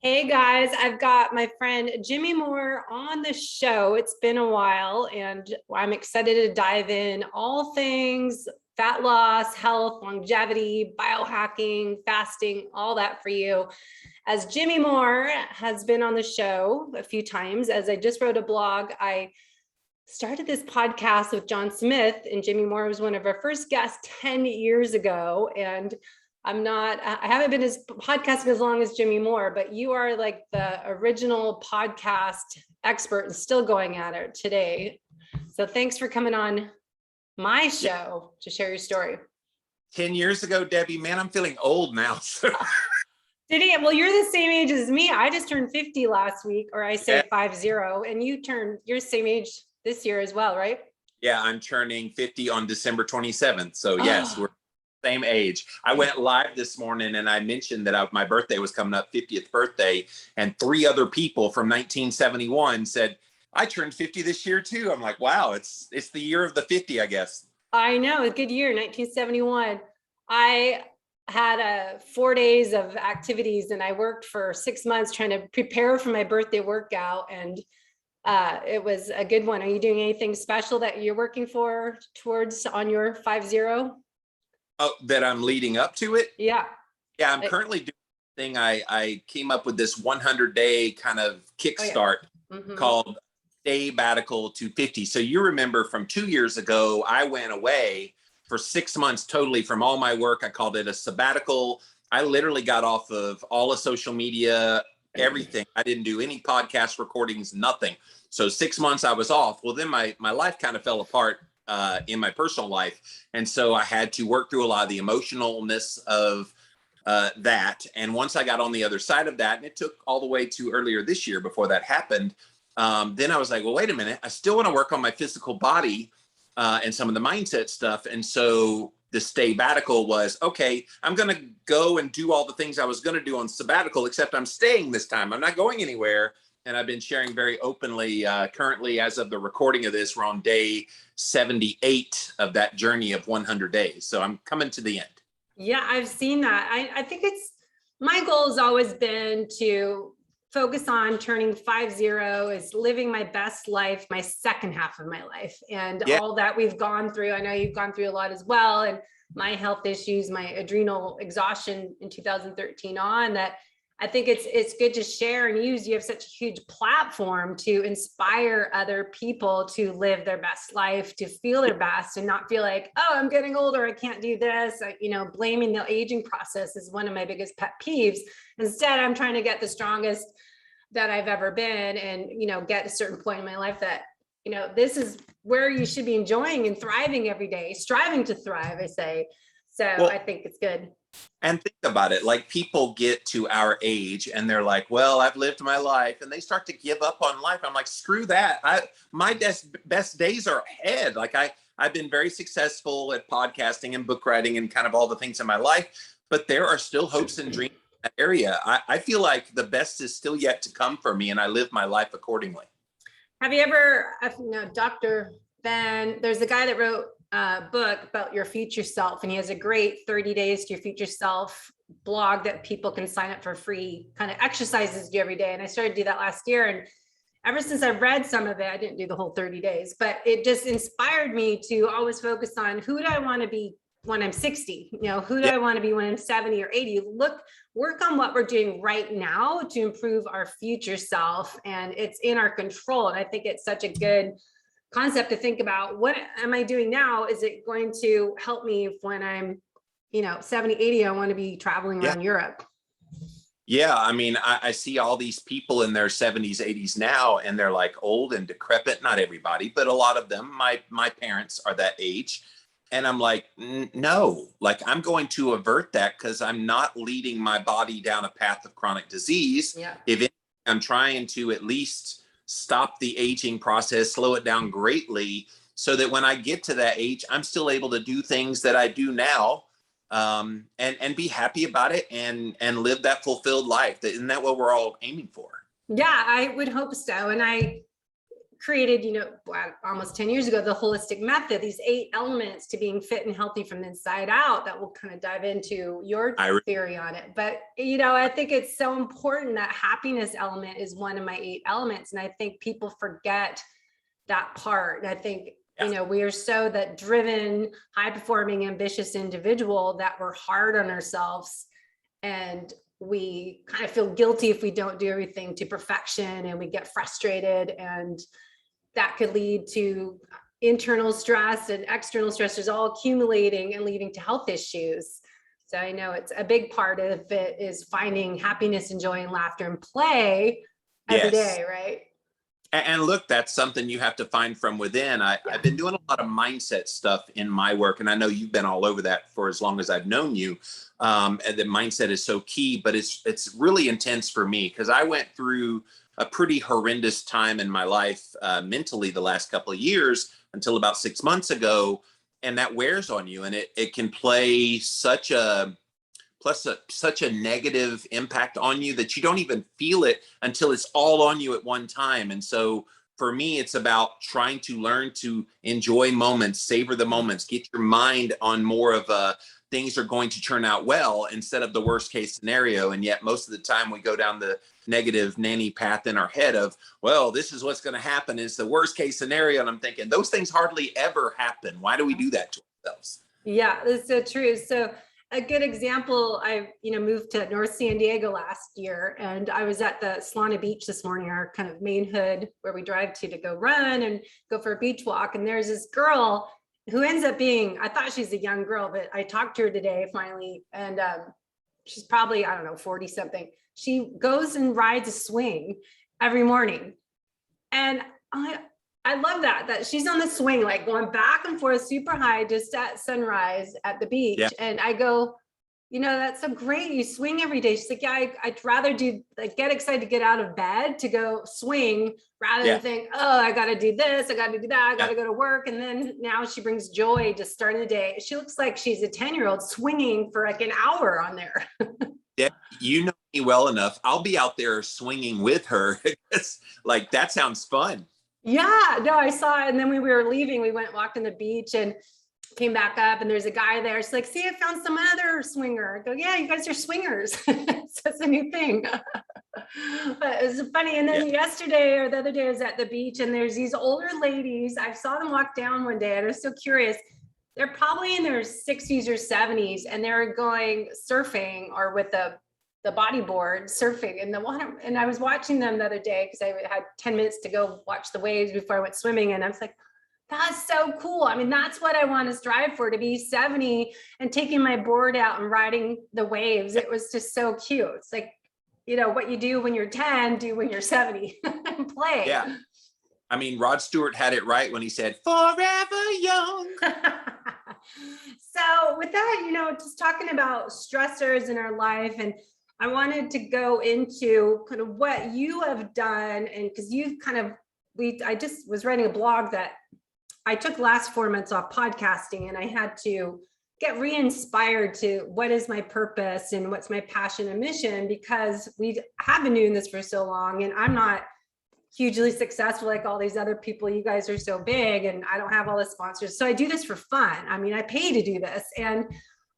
Hey guys, I've got my friend Jimmy Moore on the show. It's been a while and I'm excited to dive in all things fat loss, health, longevity, biohacking, fasting, all that for you. As Jimmy Moore has been on the show a few times, as I just wrote a blog, I started this podcast with John Smith, and Jimmy Moore was one of our first guests 10 years ago. And I haven't been as podcasting as long as Jimmy Moore, but you are like the original podcast expert and still going at it today. So thanks for coming on my show to share your story. 10 years ago, Debbie, man, I'm feeling old now. Did he? Well, you're the same age as me. I just turned 50 last week, or I say 50, and you're the same age this year as well, right? Yeah, I'm turning 50 on December 27th. So yes, we're same age. I went live this morning and I mentioned that my birthday was coming up, 50th birthday, and 3 other people from 1971 said, I turned 50 this year too. I'm like, wow, it's the year of the 50, I guess. I know, a good year, 1971. I had 4 days of activities and I worked for 6 months trying to prepare for my birthday workout, and it was a good one. Are you doing anything special that you're working towards on your 50? Oh, that I'm leading up to it? Yeah. Yeah, I'm currently doing a thing. I came up with this 100-day kind of kickstart called Stay Batical to 50. So you remember from 2 years ago, I went away for 6 months totally from all my work. I called it a sabbatical. I literally got off of all of social media, everything. I didn't do any podcast recordings, nothing. So 6 months I was off. Well, then my life kind of fell apart in my personal life. And so I had to work through a lot of the emotionalness of that. And once I got on the other side of that, and it took all the way to earlier this year before that happened, then I was like, well, wait a minute, I still want to work on my physical body and some of the mindset stuff. And so the Stay Batical was, okay, I'm going to go and do all the things I was going to do on sabbatical, except I'm staying this time. I'm not going anywhere. And I've been sharing very openly. Currently, as of the recording of this, we're on day 78 of that journey of 100 days. So I'm coming to the end. Yeah, I've seen that. I think my goal has always been to focus on turning 50 is living my best life, my second half of my life, and all that we've gone through. I know you've gone through a lot as well, and my health issues, my adrenal exhaustion in 2013 on that. I think it's good to share and use. You have such a huge platform to inspire other people to live their best life, to feel their best and not feel like, oh, I'm getting older, I can't do this. Blaming the aging process is one of my biggest pet peeves. Instead, I'm trying to get the strongest that I've ever been and, get a certain point in my life that, this is where you should be enjoying and thriving every day, striving to thrive, I say. So I think it's good. And think about it, like people get to our age and they're like, well, I've lived my life, and they start to give up on life. I'm like, screw that. My best days are ahead. Like I've been very successful at podcasting and book writing and kind of all the things in my life, but there are still hopes and dreams in that area. I feel like the best is still yet to come for me, and I live my life accordingly. Have you ever, Dr. Ben, there's a guy that wrote book about your future self, and he has a great 30 days to your future self blog that people can sign up for free, kind of exercises you every day. And I started to do that last year, and ever since I've read some of it, I didn't do the whole 30 days, but it just inspired me to always focus on who do I want to be when I'm 60, who do I want to be when I'm 70 or 80. Work on what we're doing right now to improve our future self, and it's in our control. And I think it's such a good concept to think about. What am I doing now? Is it going to help me when I'm, 70, 80, I want to be traveling around Europe? Yeah. I mean, I see all these people in their 70s, 80s now, and they're like old and decrepit. Not everybody, but a lot of them. My parents are that age. And I'm like, no, like I'm going to avert that because I'm not leading my body down a path of chronic disease. Yeah. If I'm trying to at least stop the aging process, slow it down greatly, so that when I get to that age, I'm still able to do things that I do now, and be happy about it and live that fulfilled life. Isn't that what we're all aiming for? Yeah, I would hope so. And created, almost 10 years ago, the WHOLESTIC Method, these 8 elements to being fit and healthy from the inside out, that will kind of dive into your theory on it. But, I think it's so important that happiness element is one of my 8 elements. And I think people forget that part. And I think, we are so that driven, high performing, ambitious individual that we're hard on ourselves, and we kind of feel guilty if we don't do everything to perfection, and we get frustrated, and that could lead to internal stress and external stressors all accumulating and leading to health issues. So I know it's a big part of it is finding happiness and joy and laughter and play every day, right? And look, that's something you have to find from within. I've been doing a lot of mindset stuff in my work, and I know you've been all over that for as long as I've known you. And the mindset is so key, but it's really intense for me, because I went through a pretty horrendous time in my life mentally the last couple of years until about 6 months ago, and that wears on you, and it can play such a negative impact on you that you don't even feel it until it's all on you at one time. And so for me, it's about trying to learn to enjoy moments, savor the moments, get your mind on more of things are going to turn out well instead of the worst case scenario. And yet most of the time we go down the negative nanny path in our head of, well, this is what's going to happen. It's the worst case scenario. And I'm thinking those things hardly ever happen. Why do we do that to ourselves? Yeah, that's so true. So a good example, I moved to North San Diego last year, and I was at the Solana Beach this morning, our kind of main hood where we drive to go run and go for a beach walk. And there's this girl who ends up being, I thought she's a young girl, but I talked to her today finally, and she's probably, 40 something. She goes and rides a swing every morning. And I love that she's on the swing, like going back and forth super high just at sunrise at the beach. Yeah. And I go, that's so great. You swing every day. She's like, yeah, I'd rather get excited to get out of bed to go swing rather than think, oh, I got to do this. I got to do that. I got to go to work. And then now she brings joy to starting the day. She looks like she's a 10-year-old swinging for like an hour on there. Yeah. You know me well enough. I'll be out there swinging with her. It's like, that sounds fun. Yeah, no, I saw it. And then when we were leaving, we went walked on the beach and came back up, and there's a guy there. She's like, see, I found some other swinger. I go, yeah, you guys are swingers. So it's a new thing. But it was funny. And then yesterday or the other day I was at the beach, and there's these older ladies. I saw them walk down one day, and I was so curious. They're probably in their 60s or 70s, and they're going surfing or with the bodyboard surfing in the water. And I was watching them the other day because I had 10 minutes to go watch the waves before I went swimming. And I was like, that's so cool. I mean, that's what I want to strive for, to be 70 and taking my board out and riding the waves. It was just so cute. It's like, what you do when you're 10, do when you're 70 and play. Yeah. I mean, Rod Stewart had it right when he said, forever young. So with that, just talking about stressors in our life, and I wanted to go into kind of what you have done. And because you've I just was writing a blog that I took the last 4 months off podcasting, and I had to get re-inspired to what is my purpose and what's my passion and mission, because we have been doing this for so long, and I'm not hugely successful like all these other people. You guys are so big, and I don't have all the sponsors. So I do this for fun. I mean, I pay to do this. And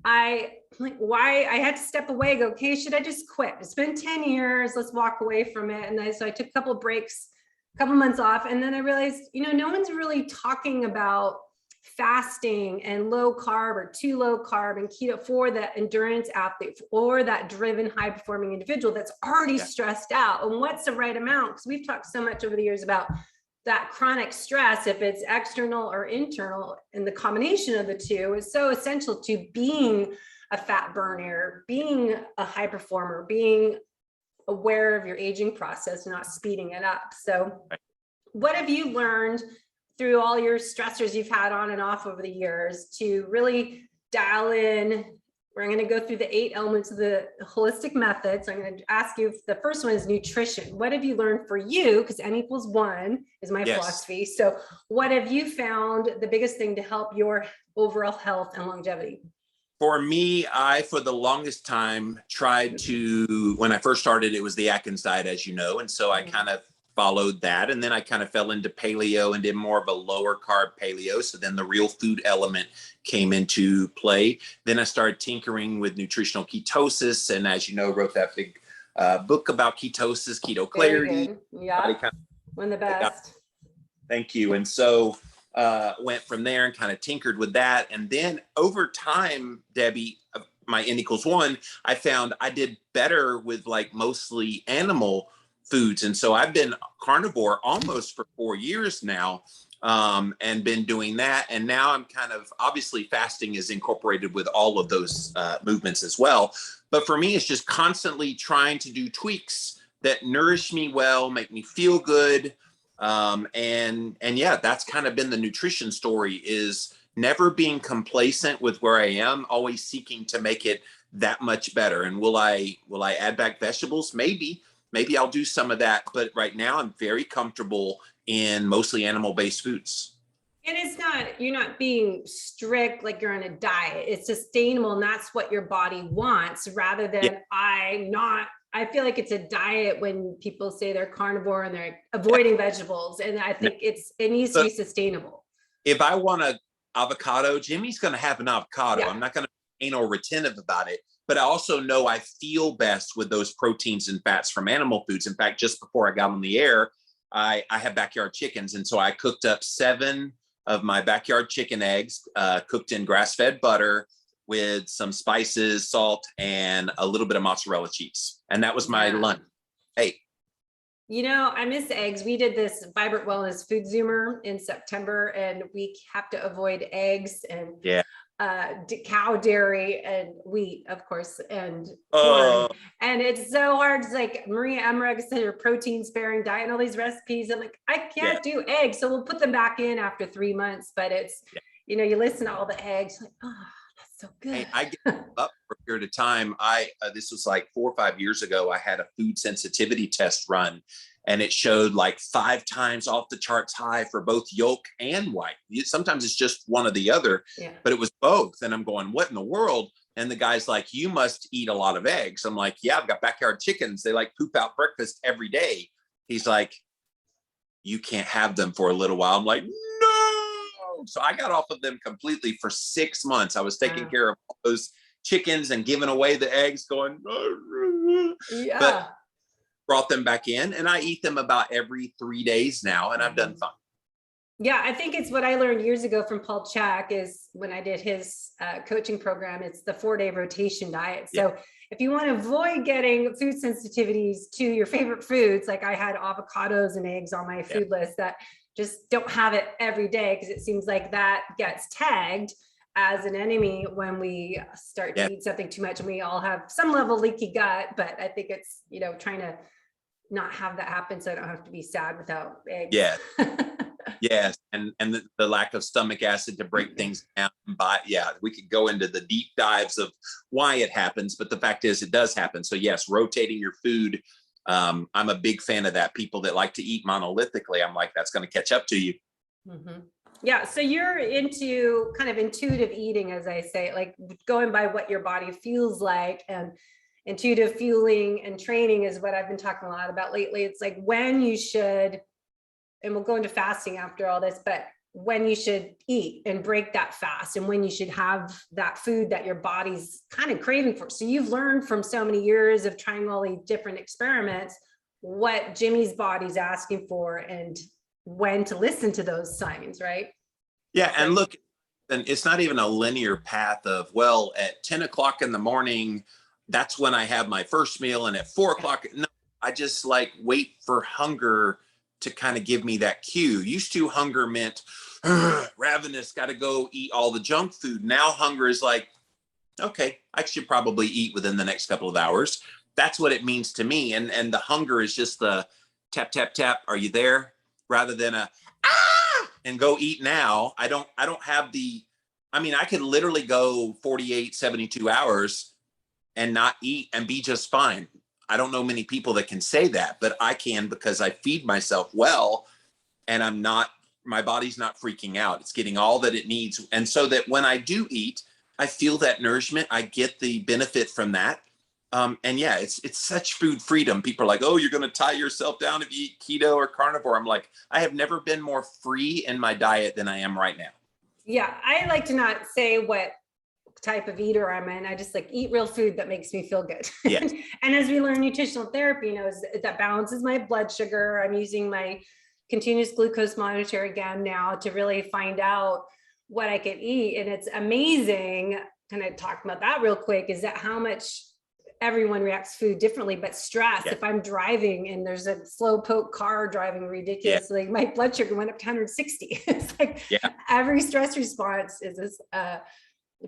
I had to step away, go, okay, should I just quit? It's been 10 years. Let's walk away from it. And so I took a couple of breaks, a couple months off. And then I realized, no one's really talking about fasting and low carb or too low carb and keto for that endurance athlete or that driven high performing individual that's already stressed out. And what's the right amount? Because we've talked so much over the years about that chronic stress, if it's external or internal, and the combination of the two is so essential to being a fat burner, being a high performer, being aware of your aging process, not speeding it up. So what have you learned through all your stressors you've had on and off over the years to really dial in? We're going to go through the 8 elements of the WHOLESTIC Method. So I'm going to ask you, the first one is nutrition. What have you learned for you? Because N=1 is my philosophy. So what have you found the biggest thing to help your overall health and longevity? For me, I, for the longest time, tried to, when I first started, it was the Atkins diet, as you know. And so I kind of followed that. And then I kind of fell into paleo and did more of a lower carb paleo. So then the real food element came into play. Then I started tinkering with nutritional ketosis. And as you know, wrote that big book about ketosis, keto clarity. Yeah, one of the best. Thank you. And so went from there and kind of tinkered with that. And then over time, Debbie, my N=1, I found I did better with like mostly animal foods. And so I've been carnivore almost for 4 years now, and been doing that. And now I'm kind of, obviously fasting is incorporated with all of those movements as well. But for me, it's just constantly trying to do tweaks that nourish me well, make me feel good. And yeah, that's kind of been the nutrition story, is never being complacent with where I am, always seeking to make it that much better. And will I add back vegetables? Maybe I'll do some of that. But right now I'm very comfortable in mostly animal-based foods. And you're not being strict, like you're on a diet. It's sustainable, and that's what your body wants, rather than I feel like it's a diet when people say they're carnivore and they're avoiding vegetables. And I think it needs to be sustainable. If I want an avocado, Jimmy's going to have an avocado. Yeah. I'm not going to be anal retentive about it. But I also know I feel best with those proteins and fats from animal foods. In fact, just before I got on the air, I have backyard chickens. And so I cooked up 7 of my backyard chicken eggs, cooked in grass-fed butter with some spices, salt, and a little bit of mozzarella cheese. And that was my lunch. Hey. You know, I miss eggs. We did this Vibrant Wellness Food Zoomer in September, and we have to avoid eggs and cow dairy and wheat, of course, and corn. And it's so hard. It's like Maria Emmerich said, her protein sparing diet and all these recipes. I'm like, I can't do eggs. So we'll put them back in after 3 months. But it's, you know, you listen to all the eggs, like, oh, that's so good. Hey, I gave up for a period of time. This was like 4 or 5 years ago. I had a food sensitivity test run, and it showed like 5 times off the charts high for both yolk and white. Sometimes it's just one or the other, but it was both. And I'm going, what in the world? And the guy's like, you must eat a lot of eggs. I'm like, yeah, I've got backyard chickens. They like poop out breakfast every day. He's like, you can't have them for a little while. I'm like, no. So I got off of them completely for 6 months. I was taking care of all those chickens and giving away the eggs, going, but brought them back in, and I eat them about every 3 days now, and I've done fine. Yeah, I think it's what I learned years ago from Paul Chek, is when I did his coaching program, it's the 4-day rotation diet. So if you want to avoid getting food sensitivities to your favorite foods, like I had avocados and eggs on my food list, that just don't have it every day, because it seems like that gets tagged as an enemy when we start to eat something too much, and we all have some level of leaky gut. But I think it's, you know, trying to not have that happen, so I don't have to be sad without eggs. Yes. And the lack of stomach acid to break things down. But we could go into the deep dives of why it happens, but the fact is it does happen. So yes, rotating your food. I'm a big fan of that. People that like to eat monolithically, I'm like, that's going to catch up to you. Yeah. So you're into kind of intuitive eating, as I say, like going by what your body feels like, and intuitive fueling and training is what I've been talking a lot about lately. It's like when you should, and we'll go into fasting after all this, but when you should eat and break that fast, and when you should have that food that your body's kind of craving for. So you've learned from so many years of trying all these different experiments, what Jimmy's body's asking for and when to listen to those signs, right? Yeah. And look, and it's not even a linear path of, well, at 10 o'clock in the morning, that's when I have my first meal, and at 4 o'clock, no, I just like wait for hunger to kind of give me that cue. Used to, hunger meant ravenous, got to go eat all the junk food. Now hunger is like, okay, I should probably eat within the next couple of hours. That's what it means to me. And the hunger is just the tap, tap, tap. Are you there? Rather than and go eat now. I don't have I could literally go 48, 72 hours and not eat and be just fine. I don't know many people that can say that, but I can, because I feed myself well, and my body's not freaking out. It's getting all that it needs. And so that when I do eat, I feel that nourishment, I get the benefit from that. And yeah, it's such food freedom. People are like, oh, you're going to tie yourself down if you eat keto or carnivore. I'm like, I have never been more free in my diet than I am right now. Yeah, I like to not say what type of eater I'm in. I just like eat real food that makes me feel good. Yeah. And as we learn nutritional therapy, you know, that balances my blood sugar. I'm using my continuous glucose monitor again now to really find out what I can eat. And it's amazing. Kind of talk about that real quick, is that how much everyone reacts to food differently, but stress, if I'm driving and there's a slow poke car driving ridiculously, my blood sugar went up to 160. It's like every stress response is this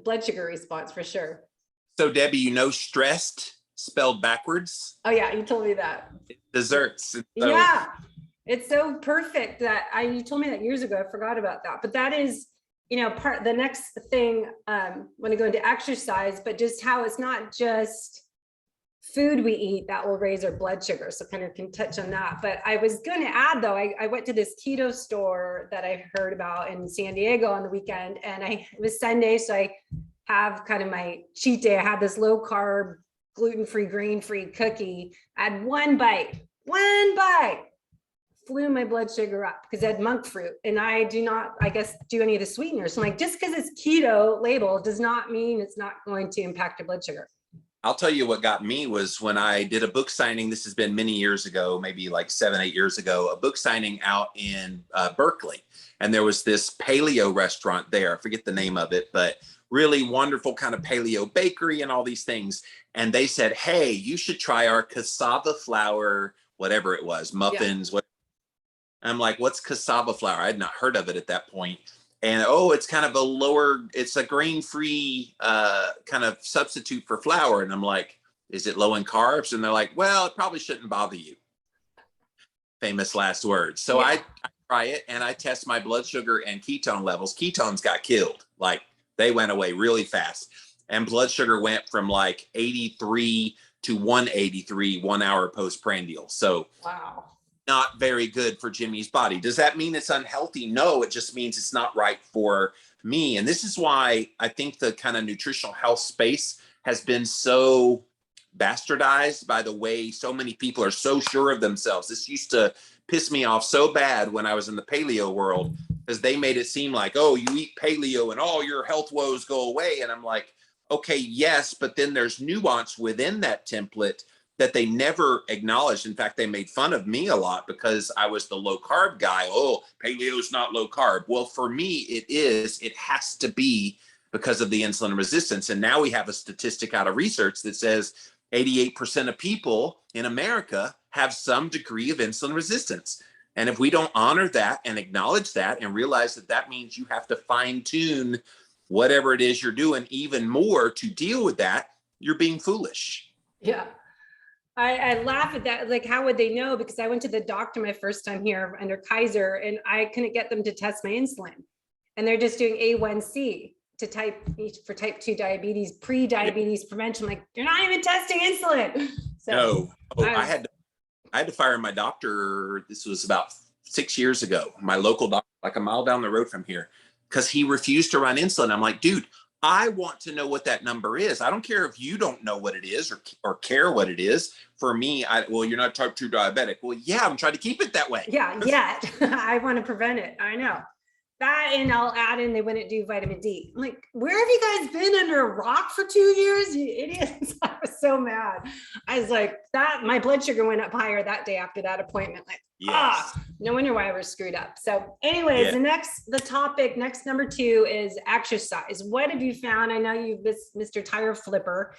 blood sugar response for sure. So Debbie, you know, stressed spelled backwards. Oh yeah, you told me that. Desserts. So, yeah, it's so perfect that you told me that years ago. I forgot about that, but that is, you know, the next thing when I go into exercise, but just how it's not just food we eat that will raise our blood sugar. So kind of can touch on that. But I was going to add though, I went to this keto store that I heard about in San Diego on the weekend, and it was Sunday. So I have kind of my cheat day. I had this low carb, gluten-free, grain-free cookie. I had one bite, flew my blood sugar up because I had monk fruit, and I do not, I guess, do any of the sweeteners. So I'm like, just because it's keto label does not mean it's not going to impact your blood sugar. I'll tell you what got me was when I did a book signing. This has been many years ago, maybe like 7-8 years ago, a book signing out in Berkeley. And there was this paleo restaurant there. I forget the name of it, but really wonderful kind of paleo bakery and all these things. And they said, hey, you should try our cassava flour, whatever it was, muffins. Yeah. I'm like, what's cassava flour? I had not heard of it at that point. And, oh, it's kind of it's a grain-free kind of substitute for flour. And I'm like, is it low in carbs? And they're like, well, it probably shouldn't bother you. Famous last words. So I try it and I test my blood sugar and ketone levels. Ketones got killed. Like they went away really fast. And blood sugar went from like 83 to 183 1 hour postprandial. So wow. Not very good for Jimmy's body. Does that mean it's unhealthy? No, it just means it's not right for me. And this is why I think the kind of nutritional health space has been so bastardized by the way so many people are so sure of themselves. This used to piss me off so bad when I was in the paleo world, because they made it seem like, oh, you eat paleo and all your health woes go away. And I'm like, okay, yes, but then there's nuance within that template that they never acknowledged. In fact, they made fun of me a lot because I was the low carb guy. Oh, paleo is not low carb. Well, for me, it is. It has to be because of the insulin resistance. And now we have a statistic out of research that says 88% of people in America have some degree of insulin resistance. And if we don't honor that and acknowledge that and realize that that means you have to fine tune whatever it is you're doing even more to deal with that, you're being foolish. Yeah. I laugh at that. Like, how would they know? Because I went to the doctor my first time here under Kaiser, and I couldn't get them to test my insulin. And they're just doing A1C for type 2 diabetes, pre-diabetes prevention. Like, you're not even testing insulin. So no. Oh, I had to fire my doctor. This was about 6 years ago. My local doctor, like a mile down the road from here, because he refused to run insulin. I'm like, dude, I want to know what that number is. I don't care if you don't know what it is or care what it is. For me, well, you're not type 2 diabetic. Well, yeah, I'm trying to keep it that way. Yeah, I want to prevent it. I know. That, and I'll add in, they wouldn't do vitamin D. I'm like, where have you guys been, under a rock for 2 years? You idiots. I was so mad. I was like, my blood sugar went up higher that day after that appointment. Like, yes. No wonder why I was screwed up. So anyways, the topic, next number 2 is exercise. What have you found? I know you've been Mr. Tire Flipper.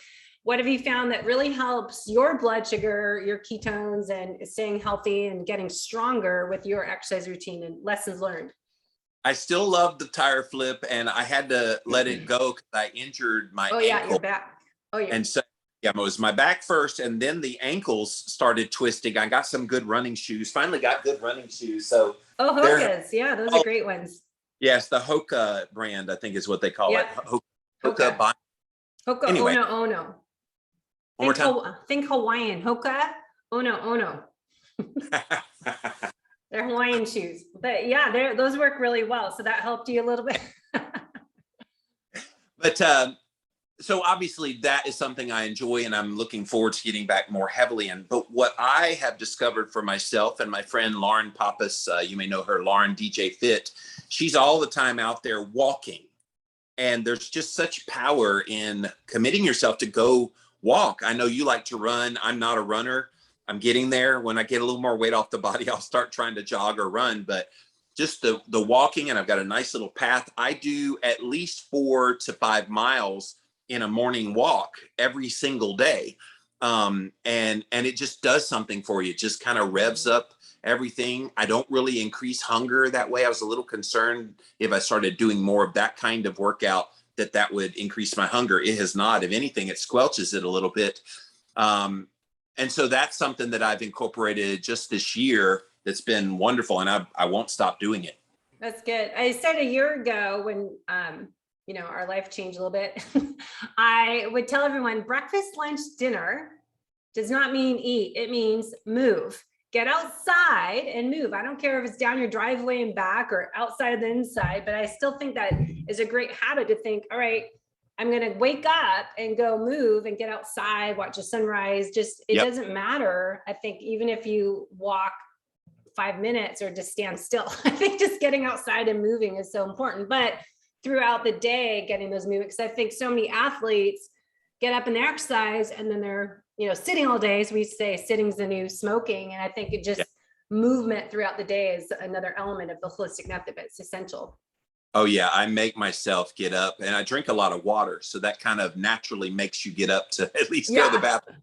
What have you found that really helps your blood sugar, your ketones, and staying healthy and getting stronger with your exercise routine and lessons learned? I still love the tire flip, and I had to let it go because I injured my ankle. Yeah, your back. Oh yeah. And so it was my back first, and then the ankles started twisting. I got some good running shoes. Finally got good running shoes. So Hokas, yeah, those are great ones. Yes, the Hoka brand, I think is what they call it. Hoka. Hoka. Anyway. Ono. One more time. Think Hawaiian. Hoka. Ono. They're Hawaiian shoes, but yeah, those work really well. So that helped you a little bit. But So obviously that is something I enjoy and I'm looking forward to getting back more heavily in. But what I have discovered for myself and my friend Lauren Pappas, you may know her, Lauren DJ Fit, she's all the time out there walking. And there's just such power in committing yourself to go walk. I know you like to run. I'm not a runner. I'm getting there. When I get a little more weight off the body, I'll start trying to jog or run. But just the walking, and I've got a nice little path. I do at least 4 to 5 miles in a morning walk every single day. And it just does something for you. It just kind of revs up everything. I don't really increase hunger that way. I was a little concerned if I started doing more of that kind of workout that would increase my hunger. It has not. If anything, it squelches it a little bit. And so that's something that I've incorporated just this year that's been wonderful, and I won't stop doing it. That's good. I said a year ago when our life changed a little bit, I would tell everyone breakfast, lunch, dinner does not mean eat. It means move. Get outside and move. I don't care if it's down your driveway and back or outside the inside, but I still think that is a great habit to think, all right, I'm going to wake up and go move and get outside, watch the sunrise. It doesn't matter. I think even if you walk 5 minutes or just stand still, I think just getting outside and moving is so important. But throughout the day, getting those movements, because I think so many athletes get up and exercise and then they're sitting all day. So we say sitting's the new smoking. And I think it just movement throughout the day is another element of the holistic method, but it's essential. Oh yeah. I make myself get up, and I drink a lot of water. So that kind of naturally makes you get up to at least go to the bathroom.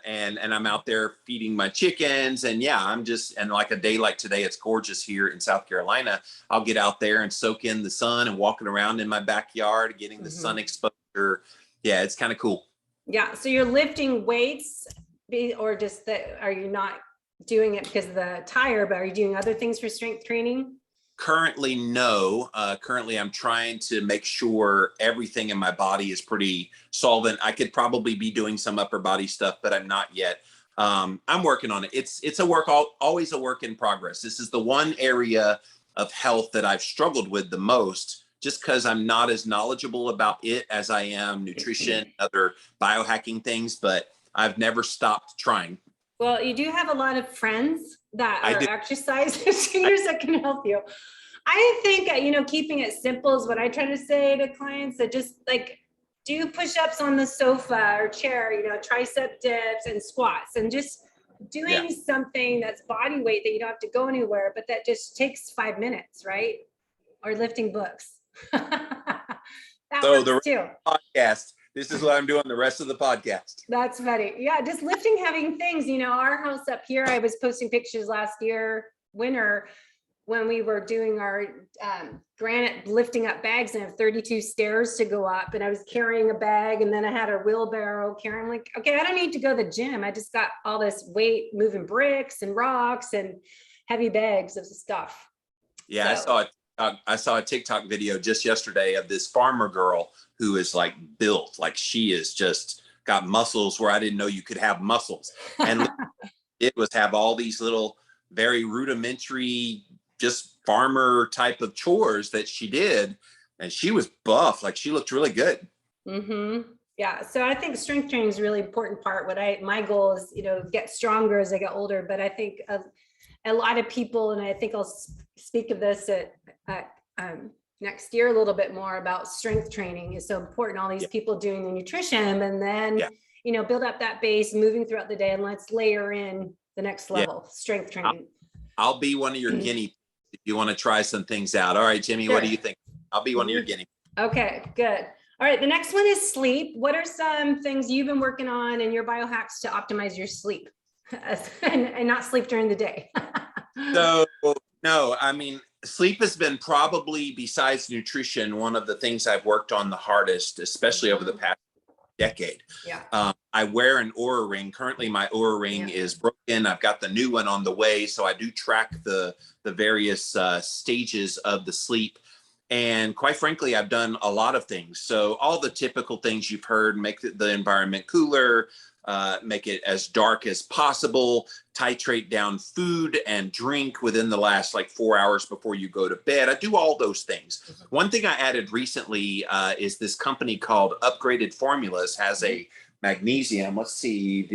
And I'm out there feeding my chickens, and and like a day like today, it's gorgeous here in South Carolina. I'll get out there and soak in the sun and walking around in my backyard, getting the sun exposure. Yeah. It's kind of cool. Yeah. So you're lifting weights, or just that, are you not doing it because of the tire, but are you doing other things for strength training? Currently, no. Currently, I'm trying to make sure everything in my body is pretty solvent. I could probably be doing some upper body stuff, but I'm not yet. I'm working on it. It's always a work in progress. This is the one area of health that I've struggled with the most, just because I'm not as knowledgeable about it as I am nutrition, other biohacking things, but I've never stopped trying. Well, you do have a lot of friends that are exercise trainers that can help you. I think, keeping it simple is what I try to say to clients, that just like do push-ups on the sofa or chair, tricep dips and squats, and just doing something that's body weight that you don't have to go anywhere, but that just takes 5 minutes, right? Or lifting books. That works too. Podcast. This is what I'm doing the rest of the podcast. That's funny. Yeah, just lifting heavy things. Our house up here, I was posting pictures last year, winter, when we were doing our granite lifting up bags, and I have 32 stairs to go up, and I was carrying a bag, and then I had a wheelbarrow carrying, like, okay, I don't need to go to the gym. I just got all this weight moving bricks and rocks and heavy bags of stuff. Yeah, so. I saw a TikTok video just yesterday of this farmer girl who is like built, like she is just got muscles where I didn't know you could have muscles. And it was have all these little very rudimentary, just farmer type of chores that she did. And she was buff, like she looked really good. Mm-hmm. Yeah. So I think strength training is a really important part. My goal is, get stronger as I get older, but I think a lot of people, and I think I'll speak of this at next year a little bit more, about strength training is so important. All these people doing the nutrition, and then build up that base, moving throughout the day, and let's layer in the next level, strength training. I'll be one of your guinea if you want to try some things out. All right, Jimmy, What do you think? I'll be one of your guinea. Okay, good. All right, the next one is sleep. What are some things you've been working on in your biohacks to optimize your sleep and not sleep during the day? So, no, I mean, sleep has been probably, besides nutrition, one of the things I've worked on the hardest, especially over the past decade. Yeah. I wear an Oura ring. Currently, my Oura ring is broken. I've got the new one on the way. So I do track the various stages of the sleep. And quite frankly, I've done a lot of things. So all the typical things you've heard: make the environment cooler, make it as dark as possible, titrate down food and drink within the last like 4 hours before you go to bed. I do all those things. One thing I added recently is this company called Upgraded Formulas has a magnesium. Let's see,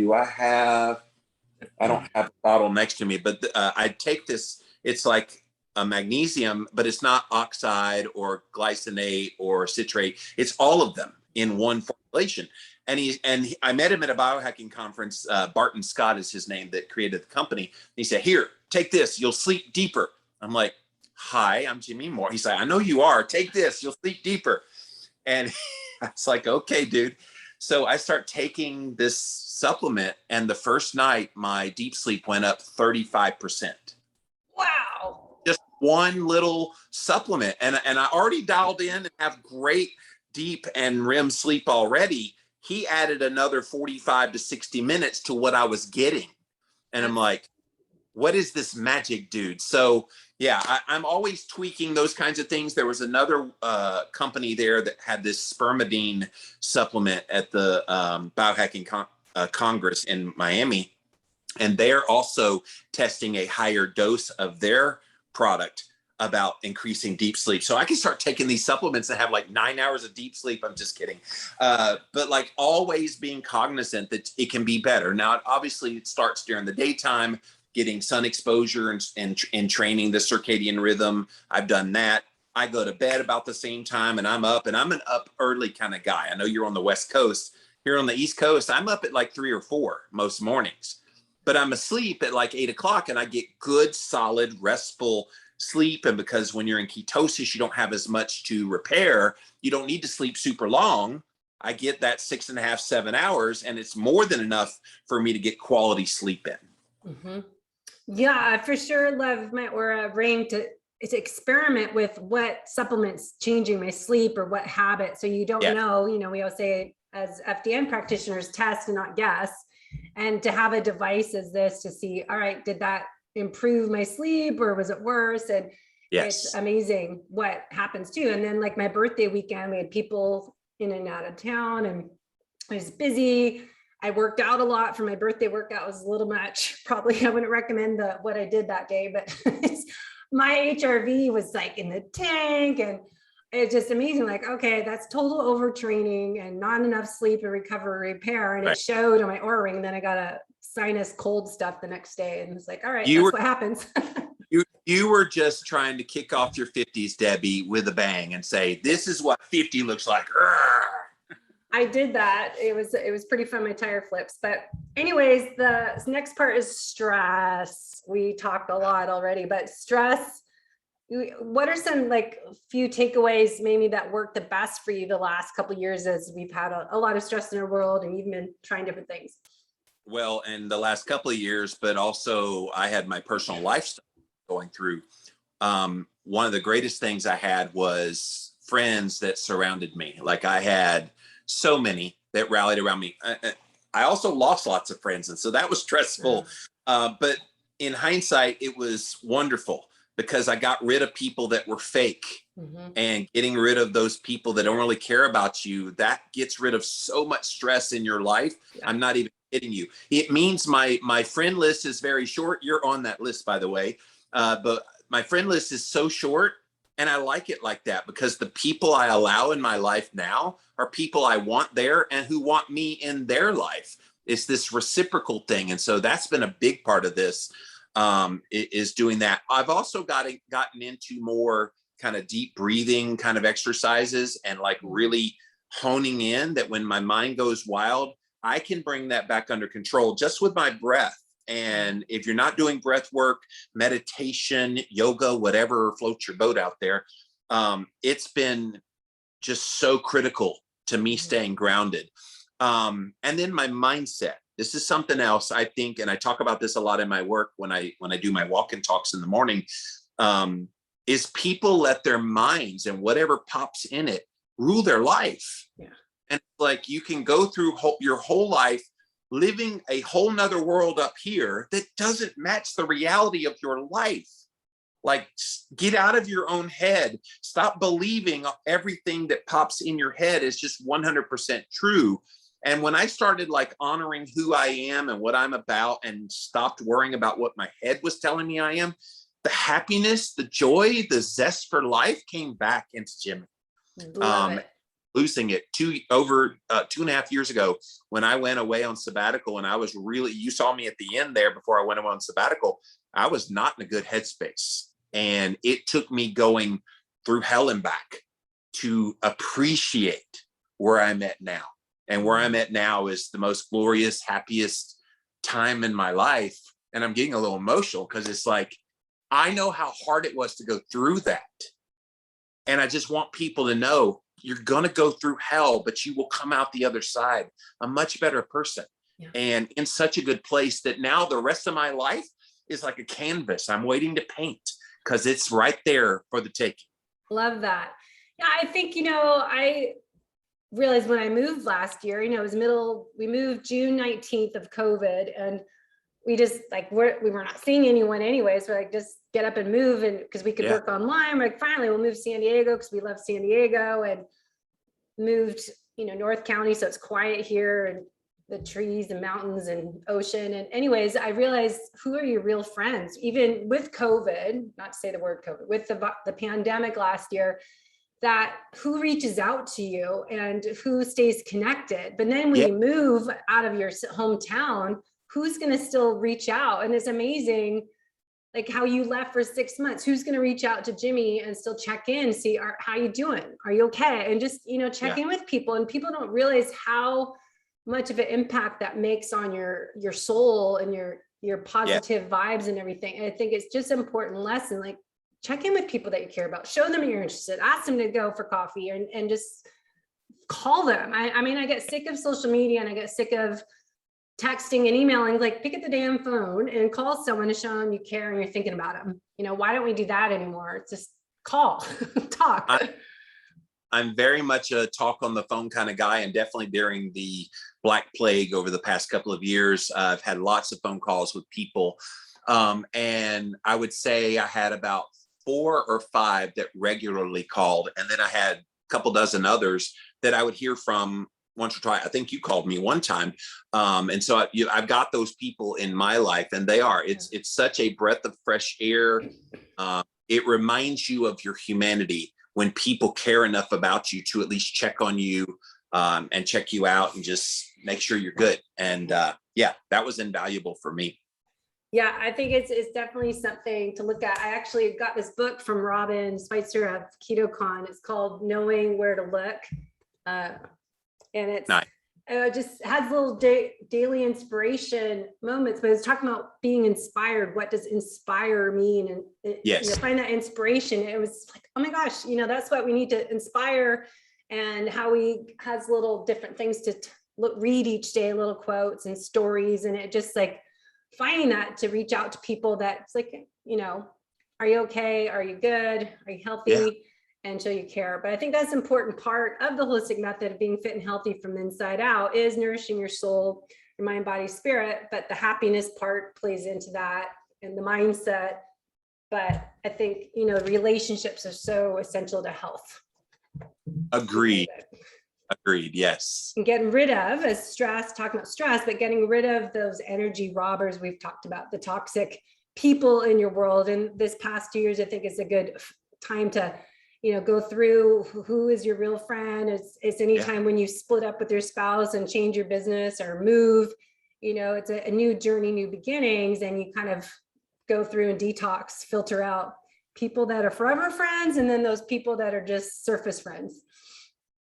I don't have a bottle next to me, but I take this, it's like a magnesium, but it's not oxide or glycinate or citrate. It's all of them in one formulation. And I met him at a biohacking conference. Barton Scott is his name that created the company. He said, here, take this, you'll sleep deeper. I'm like, hi, I'm Jimmy Moore. He's like, I know you are, take this, you'll sleep deeper. And I was like, okay, dude. So I start taking this supplement, and the first night my deep sleep went up 35%. Wow. Just one little supplement. And I already dialed in and have great deep and REM sleep already. He added another 45 to 60 minutes to what I was getting. And I'm like, what is this magic, dude? So yeah, I'm always tweaking those kinds of things. There was another company there that had this spermidine supplement at the biohacking Congress in Miami. And they're also testing a higher dose of their product about increasing deep sleep. So I can start taking these supplements that have like 9 hours of deep sleep. I'm just kidding. But like always being cognizant that it can be better. Now, obviously it starts during the daytime, getting sun exposure and training the circadian rhythm. I've done that. I go to bed about the same time and I'm up, and I'm an up early kind of guy. I know you're on the West Coast. Here on the East Coast, I'm up at like 3 or 4 most mornings, but I'm asleep at like 8 o'clock and I get good, solid, restful sleep. And because when you're in ketosis, you don't have as much to repair. You don't need to sleep super long. I get that 6.5, 7 hours, and it's more than enough for me to get quality sleep in. Mm-hmm. Yeah, I for sure love my Aura Ring to experiment with what supplements changing my sleep or what habit. So you don't know, we always say as FDN practitioners, test and not guess. And to have a device as this to see, all right, did that improve my sleep or was it worse? And it's amazing what happens too. And then like my birthday weekend, we had people in and out of town and I was busy. I worked out a lot for my birthday workout. Was a little much. Probably I wouldn't recommend what I did that day, but my HRV was like in the tank, and it's just amazing. Like, okay, that's total overtraining and not enough sleep and recovery repair. And it showed on my Aura Ring. And then I got a sinus cold stuff the next day. And it's like, all right, that's what happens. You were just trying to kick off your 50s, Debbie, with a bang and say, this is what 50 looks like. Urgh. I did that. It was pretty fun, my tire flips. But anyways, the next part is stress. We talked a lot already, but stress, what are some like few takeaways maybe that worked the best for you the last couple of years as we've had a lot of stress in our world and you've been trying different things? Well, in the last couple of years, but also I had my personal lifestyle going through. One of the greatest things I had was friends that surrounded me. Like I had so many that rallied around me. I also lost lots of friends, and so that was stressful. But in hindsight, it was wonderful because I got rid of people that were fake, and getting rid of those people that don't really care about you, that gets rid of so much stress in your life. I'm not even kidding you. It means my friend list is very short. You're on that list, by the way. But my friend list is so short. And I like it like that because the people I allow in my life now are people I want there and who want me in their life. It's this reciprocal thing. And so that's been a big part of this, is doing that. I've also gotten into more kind of deep breathing kind of exercises and like really honing in that when my mind goes wild, I can bring that back under control just with my breath. And if you're not doing breath work, meditation, yoga, whatever floats your boat out there, it's been just so critical to me staying grounded. And then my mindset. This is something else I think, and I talk about this a lot in my work when I do my walk-in talks in the morning, is people let their minds and whatever pops in it rule their life. And like you can go through your whole life living a whole nother world up here that doesn't match the reality of your life. Like, get out of your own head. Stop believing everything that pops in your head is just 100% true. And when I started like honoring who I am and what I'm about and stopped worrying about what my head was telling me I am, the happiness, the joy, the zest for life came back into Jimmy. Losing it over 2.5 years ago when I went away on sabbatical, and I was really, you saw me at the end there before I went away on sabbatical, I was not in a good headspace. And it took me going through hell and back to appreciate where I'm at now. And where I'm at now is the most glorious, happiest time in my life. And I'm getting a little emotional because it's like, I know how hard it was to go through that. And I just want people to know you're going to go through hell, but you will come out the other side a much better person. Yeah. And in such a good place that now the rest of my life is like a canvas I'm waiting to paint because it's right there for the taking. Love that. Yeah, I think, I realized when I moved last year, it was we moved June 19th of COVID, and we just like, we were not seeing anyone anyway. So like, just get up and move. And cause we could work online, we're like, finally we'll move to San Diego because we love San Diego, and moved, North County. So it's quiet here, and the trees and mountains and ocean. And anyways, I realized, who are your real friends? Even with COVID, not to say the word COVID, with the pandemic last year, that who reaches out to you and who stays connected. But then when you move out of your hometown, who's going to still reach out? And it's amazing, like how you left for 6 months, who's going to reach out to Jimmy and still check in, see, how you doing? Are you okay? And just, check in with people. And people don't realize how much of an impact that makes on your soul and your positive vibes and everything. And I think it's just an important lesson, like check in with people that you care about, show them you're interested, ask them to go for coffee, and just call them. I mean, I get sick of social media, and I get sick of texting and emailing. Like, pick up the damn phone and call someone to show them you care and you're thinking about them. Why don't we do that anymore? Just call, talk. I'm very much a talk on the phone kind of guy, and definitely during the Black Plague over the past couple of years, I've had lots of phone calls with people. And I would say I had about 4 or 5 that regularly called. And then I had a couple dozen others that I would hear from once or twice. I think you called me one time. And so I've got those people in my life, and it's such a breath of fresh air. It reminds you of your humanity when people care enough about you to at least check on you and check you out and just make sure you're good. And that was invaluable for me. Yeah, I think it's definitely something to look at. I actually got this book from Robin Schweitzer of KetoCon. It's called Knowing Where to Look. And it's nice. It just has little daily inspiration moments, but it's talking about being inspired. What does inspire mean? And find that inspiration. It was like, oh my gosh, that's what we need to inspire, and how he has little different things to read each day, little quotes and stories. And it just like finding that to reach out to people that's like, are you okay? Are you good? Are you healthy? Yeah. And show you care. But I think that's an important part of the holistic method of being fit and healthy from the inside out, is nourishing your soul, your mind, body, spirit. But the happiness part plays into that, and the mindset. But I think, relationships are so essential to health. Agreed. Yes. And getting rid of, talking about stress, but getting rid of those energy robbers we've talked about, the toxic people in your world. And this past 2 years, I think is a good time to go through who is your real friend. It's any time when you split up with your spouse and change your business or move, it's a new journey, new beginnings, and you kind of go through and detox, filter out people that are forever friends, and then those people that are just surface friends.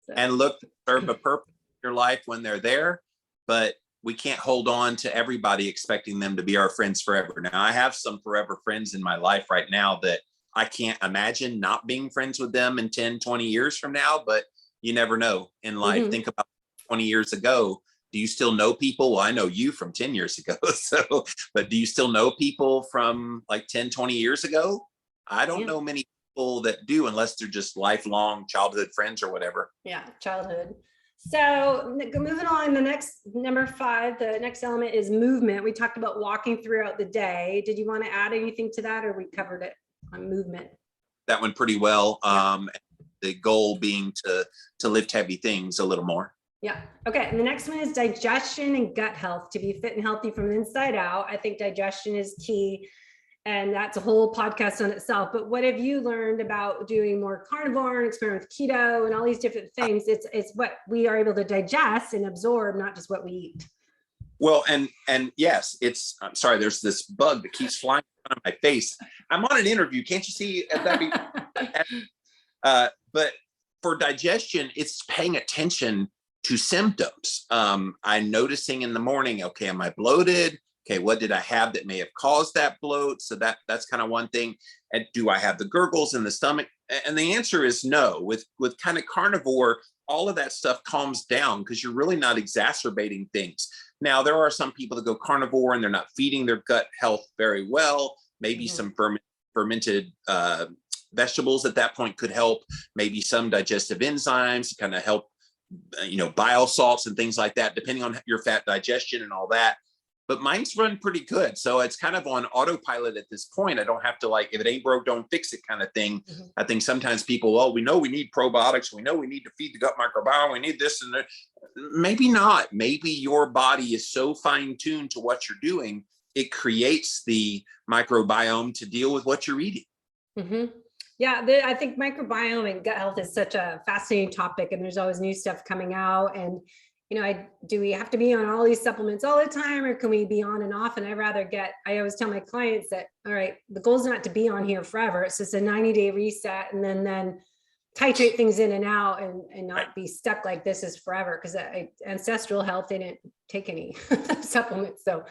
So. And look to serve a purpose in your life when they're there, but we can't hold on to everybody expecting them to be our friends forever. Now, I have some forever friends in my life right now that I can't imagine not being friends with them in 10, 20 years from now, but you never know in life. Mm-hmm. Think about 20 years ago. Do you still know people? Well, I know you from 10 years ago. But do you still know people from like 10, 20 years ago? I don't know many people that do, unless they're just lifelong childhood friends or whatever. Yeah, childhood. So moving on, the next number 5, the next element is movement. We talked about walking throughout the day. Did you want to add anything to that, or we covered it on movement? That went pretty well. The goal being to lift heavy things a little more. Yeah. Okay. And the next one is digestion and gut health. To be fit and healthy from the inside out, I think digestion is key. And that's a whole podcast on itself. But what have you learned about doing more carnivore and experiment with keto and all these different things? It's what we are able to digest and absorb, not just what we eat. Well, and yes, I'm sorry, there's this bug that keeps flying on my face. I'm on an interview. Can't you see that? But for digestion, it's paying attention to symptoms. I'm noticing in the morning, okay, am I bloated? Okay, what did I have that may have caused that bloat? So that's kind of one thing. And do I have the gurgles in the stomach? And the answer is no. With kind of carnivore, all of that stuff calms down because you're really not exacerbating things. Now, there are some people that go carnivore and they're not feeding their gut health very well. Maybe some fermented vegetables at that point could help. Maybe some digestive enzymes to kind of help, bile salts and things like that, depending on your fat digestion and all that. But mine's run pretty good. So it's kind of on autopilot at this point. I don't have to if it ain't broke, don't fix it kind of thing. I think sometimes people, well, we know we need probiotics. We know we need to feed the gut microbiome. We need this and that. Maybe not. Maybe your body is so fine tuned to what you're doing. It creates the microbiome to deal with what you're eating. Yeah, I think microbiome and gut health is such a fascinating topic, and there's always new stuff coming out. And do we have to be on all these supplements all the time, or can we be on and off? And I always tell my clients that, all right, the goal is not to be on here forever. It's just a 90-day reset, and then titrate things in and out and not be stuck like this is forever. Because ancestral health, they didn't take any supplements. So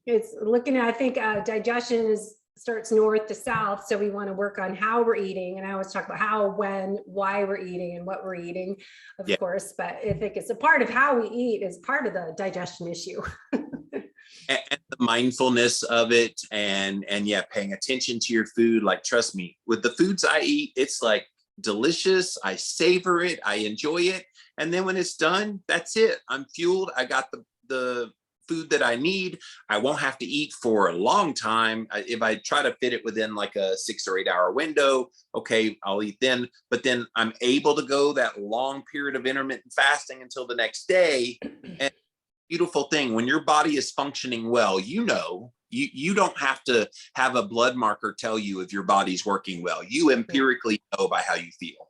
it's looking at, I think digestion starts north to south. So we want to work on how we're eating. And I always talk about how, when, why we're eating and what we're eating, of course. But I think it's a part of how we eat is part of the digestion issue. And the mindfulness of it and paying attention to your food. Like, trust me, with the foods I eat, it's like delicious. I savor it. I enjoy it. And then when it's done, that's it. I'm fueled. I got the food that I need. I won't have to eat for a long time. If I try to fit it within like a 6 or 8 hour window, okay, I'll eat then. But then I'm able to go that long period of intermittent fasting until the next day. And beautiful thing, when your body is functioning well, you don't have to have a blood marker tell you if your body's working well. You empirically know by how you feel.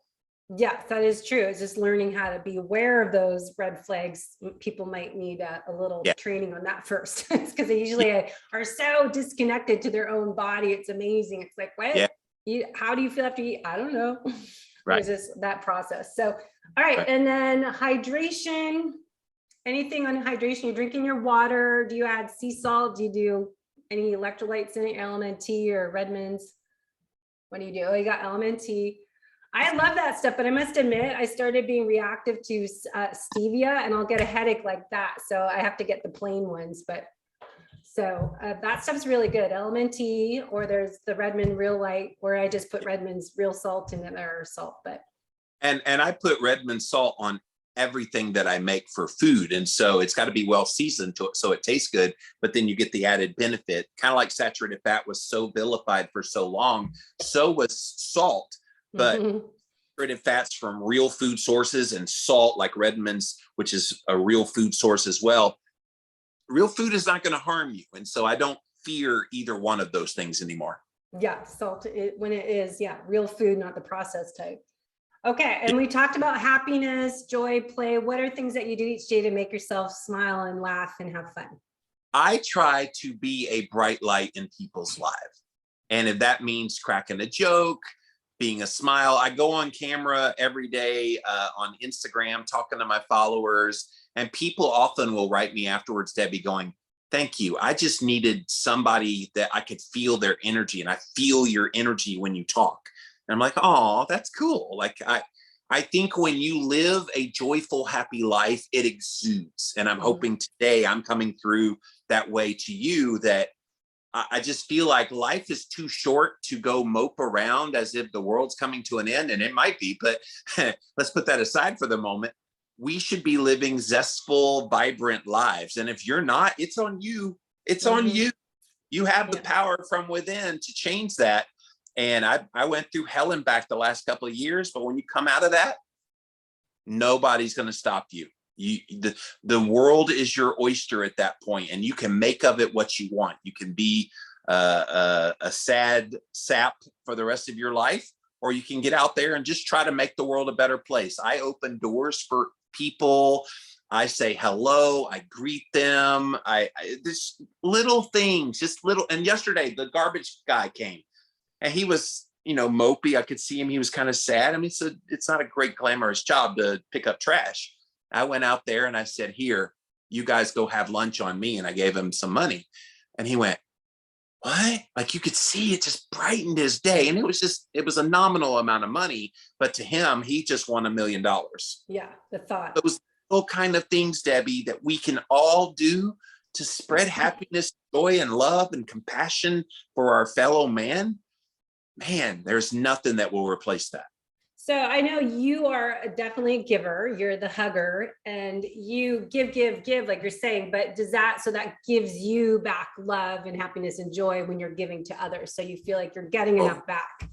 Yes, that is true. It's just learning how to be aware of those red flags. People might need a little training on that first, because they usually are so disconnected to their own body. It's amazing. It's like, what? Yeah. How do you feel after you eat? I don't know. Right. There's that process. So, all right. And then hydration. Anything on hydration? You're drinking your water. Do you add sea salt? Do you do any electrolytes in it? LMNT or Redmond's? What do you do? Oh, you got LMNT. I love that stuff, but I must admit, I started being reactive to stevia, and I'll get a headache like that. So I have to get the plain ones. But so that stuff's really good. LMNT, or there's the Redmond Real Light, where I just put Redmond's real salt in their salt. But and I put Redmond salt on everything that I make for food, and so it's got to be well seasoned so it tastes good. But then you get the added benefit, kind of like saturated fat was so vilified for so long. So was salt. But saturated fats from real food sources and salt like Redmond's, which is a real food source as well. Real food is not going to harm you. And so I don't fear either one of those things anymore. Yeah, salt, when it is, real food, not the processed type. Okay, and we talked about happiness, joy, play. What are things that you do each day to make yourself smile and laugh and have fun? I try to be a bright light in people's lives. And if that means cracking a joke, being a smile. I go on camera every day on Instagram talking to my followers, and people often will write me afterwards, Debbie, going, thank you. I just needed somebody that I could feel their energy, and I feel your energy when you talk. And I'm like, oh, that's cool. Like I think when you live a joyful, happy life, it exudes. And I'm hoping today I'm coming through that way to you, that I just feel like life is too short to go mope around as if the world's coming to an end, and it might be, but let's put that aside for the moment. We should be living zestful, vibrant lives. And if you're not, it's on you. It's on you. You have the power from within to change that. And I went through hell and back the last couple of years, but when you come out of that, nobody's going to stop you. The world is your oyster at that point, and you can make of it what you want. You can be a sad sap for the rest of your life, or you can get out there and just try to make the world a better place. I open doors for people. I say hello. I greet them. I this little things, just little. And yesterday, the garbage guy came, and he was, mopey. I could see him. He was kind of sad. I mean, it's not a great glamorous job to pick up trash. I went out there and I said, "Here, you guys go have lunch on me." And I gave him some money, and he went, "What?" Like, you could see it just brightened his day. And it was a nominal amount of money, but to him, he just won $1 million. Yeah, the thought. Those little kind of things, Debbie, that we can all do to spread happiness, joy, and love and compassion for our fellow man. Man, there's nothing that will replace that. So I know you are definitely a giver. You're the hugger, and you give, like you're saying, but that gives you back love and happiness and joy when you're giving to others. So you feel like you're getting enough back.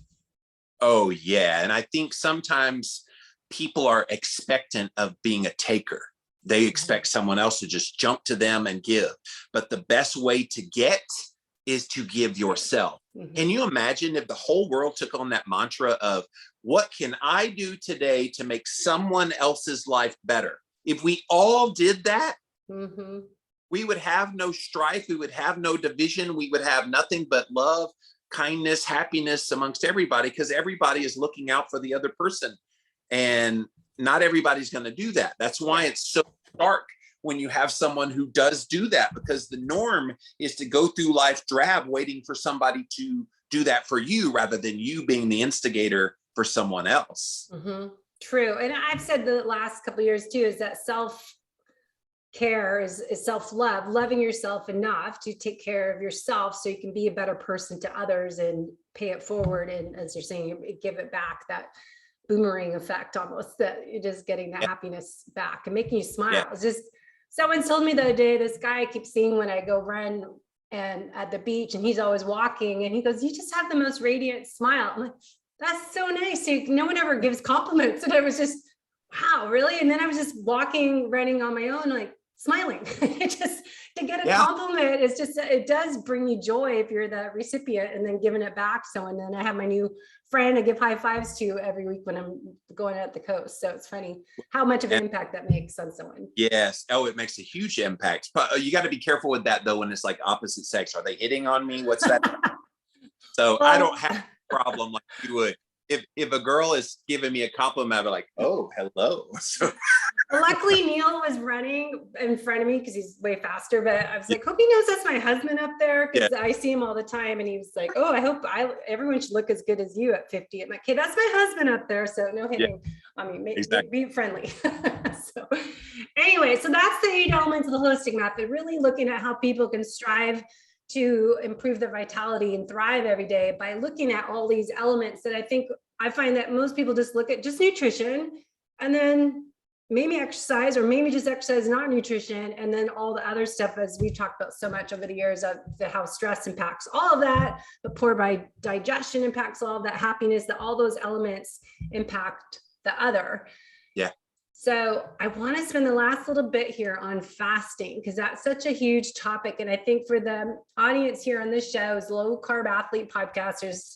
Oh, yeah. And I think sometimes people are expectant of being a taker. They expect someone else to just jump to them and give. But the best way to get is to give yourself. Mm-hmm. Can you imagine if the whole world took on that mantra of, what can I do today to make someone else's life better? If we all did that, mm-hmm. we would have no strife. We would have no division. We would have nothing but love, kindness, happiness amongst everybody, because everybody is looking out for the other person. And not everybody's going to do that. That's why it's so stark when you have someone who does do that, because the norm is to go through life drab, waiting for somebody to do that for you, rather than you being the instigator for someone else. Mm-hmm. True. And I've said the last couple of years too, is that self-care is self-love, loving yourself enough to take care of yourself so you can be a better person to others and pay it forward. And as you're saying, give it back, that boomerang effect almost, that you're just getting that happiness back and making you smile. Yeah. It's just, someone told me the other day, this guy I keep seeing when I go run and at the beach, and he's always walking, and he goes, "You just have the most radiant smile." I'm like, that's so nice. So no one ever gives compliments. And I was just, wow, really? And then I was just running on my own, like smiling. Just to get a compliment, it's just, it does bring you joy if you're the recipient, and then giving it back to someone. Then I have my new friend I give high fives to every week when I'm going out the coast. So it's funny how much of an impact that makes on someone. Yes. Oh, it makes a huge impact. But you got to be careful with that though, when it's like opposite sex. Are they hitting on me? What's that? So well, I don't have problem like you would. If a girl is giving me a compliment, I'm like, "Oh, hello." So luckily Neil was running in front of me because he's way faster, but I was like, hope he knows that's my husband up there, because I see him all the time. And he was like, "Oh, I hope everyone should look as good as you at 50. I'm like, "Okay, that's my husband up there, so no hitting." I mean, be friendly. So anyway, so that's the 8 elements of the holistic method, really looking at how people can strive to improve their vitality and thrive every day by looking at all these elements that I find that most people just look at just nutrition, and then maybe exercise, or maybe just exercise, not nutrition. And then all the other stuff, as we've talked about so much over the years, of how stress impacts all of that, the poor digestion impacts all of that, happiness, that all those elements impact the other. Yeah. So I want to spend the last little bit here on fasting, because that's such a huge topic. And I think for the audience here on this show is Low Carb Athlete podcasters,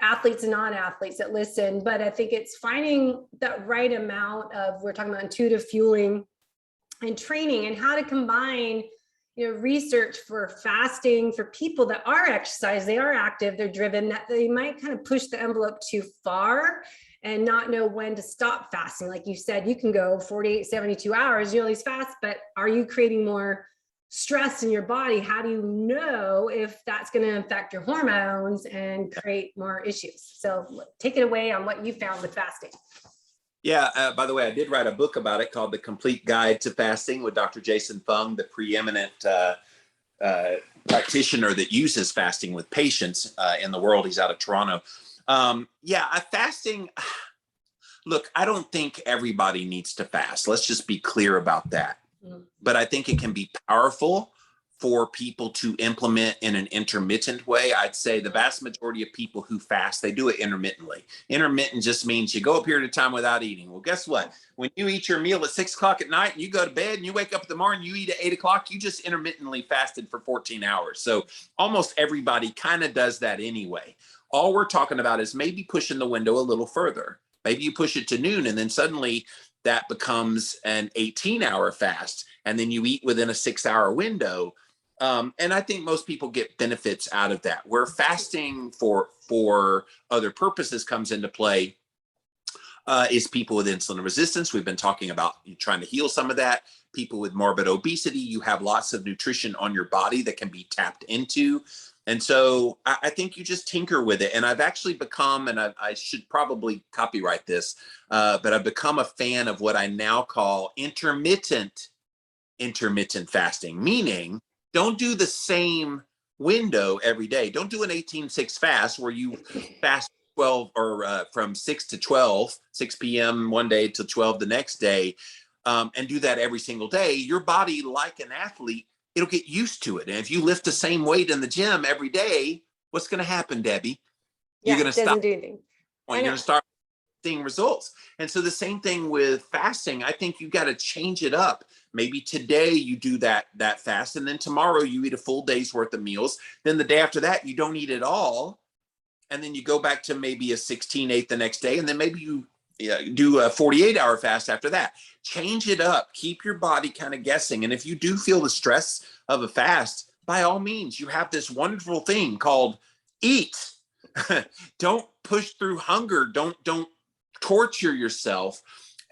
athletes and non-athletes that listen, but I think it's finding that right amount of, we're talking about intuitive fueling and training, and how to combine, research for fasting for people that are exercise, they are active, they're driven, that they might kind of push the envelope too far and not know when to stop fasting. Like you said, you can go 48, 72 hours, you always fast, but are you creating more stress in your body? How do you know if that's going to affect your hormones and create more issues? So take it away on what you found with fasting. Yeah. By the way, I did write a book about it called The Complete Guide to Fasting with Dr. Jason Fung, the preeminent practitioner that uses fasting with patients in the world. He's out of Toronto. Fasting. Look, I don't think everybody needs to fast. Let's just be clear about that. But I think it can be powerful for people to implement in an intermittent way. I'd say the vast majority of people who fast, they do it intermittently. Intermittent just means you go a period of time without eating. Well, guess what? When you eat your meal at 6 o'clock at night and you go to bed and you wake up in the morning, you eat at 8 o'clock, you just intermittently fasted for 14 hours. So almost everybody kind of does that anyway. All we're talking about is maybe pushing the window a little further. Maybe you push it to noon and then suddenly that becomes an 18-hour fast, and then you eat within a 6-hour window. And I think most people get benefits out of that. Where fasting for other purposes comes into play is people with insulin resistance. We've been talking about trying to heal some of that. People with morbid obesity, you have lots of nutrition on your body that can be tapped into. And so I think you just tinker with it. And I've actually become, and I should probably copyright this, but I've become a fan of what I now call intermittent fasting, meaning don't do the same window every day. Don't do an 18-6 fast where you fast 12 or from 6 to 12, 6 p.m. one day to 12 the next day, and do that every single day. Your body, like an athlete, it'll get used to it. And if you lift the same weight in the gym every day, what's going to happen, Debbie? You're going to stop. Do anything. You're going to start seeing results. And so the same thing with fasting. I think you've got to change it up. Maybe today you do that fast, and then tomorrow you eat a full day's worth of meals. Then the day after that, you don't eat at all. And then you go back to maybe a 16/8 the next day. And then maybe you do a 48-hour fast after that. Change it up. Keep your body kind of guessing. And if you do feel the stress of a fast, by all means, you have this wonderful thing called eat. Don't push through hunger. Don't torture yourself.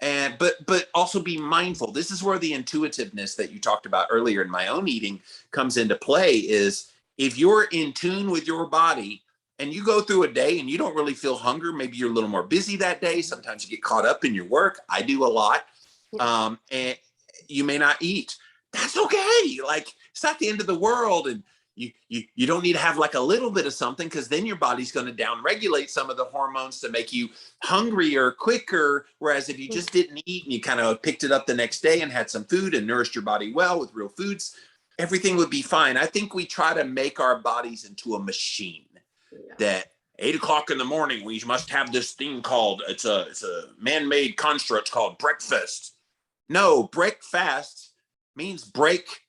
But also be mindful. This is where the intuitiveness that you talked about earlier in my own eating comes into play. Is if you're in tune with your body and you go through a day and you don't really feel hunger, maybe you're a little more busy that day. Sometimes you get caught up in your work. I do a lot. And you may not eat. That's okay. Like, it's not the end of the world. And you don't need to have like a little bit of something, because then your body's going to down-regulate some of the hormones to make you hungrier quicker. Whereas if you just didn't eat and you kind of picked it up the next day and had some food and nourished your body well with real foods, everything would be fine. I think we try to make our bodies into a machine that 8 o'clock in the morning, we must have this thing called, it's a man-made construct called breakfast. No, break fast means break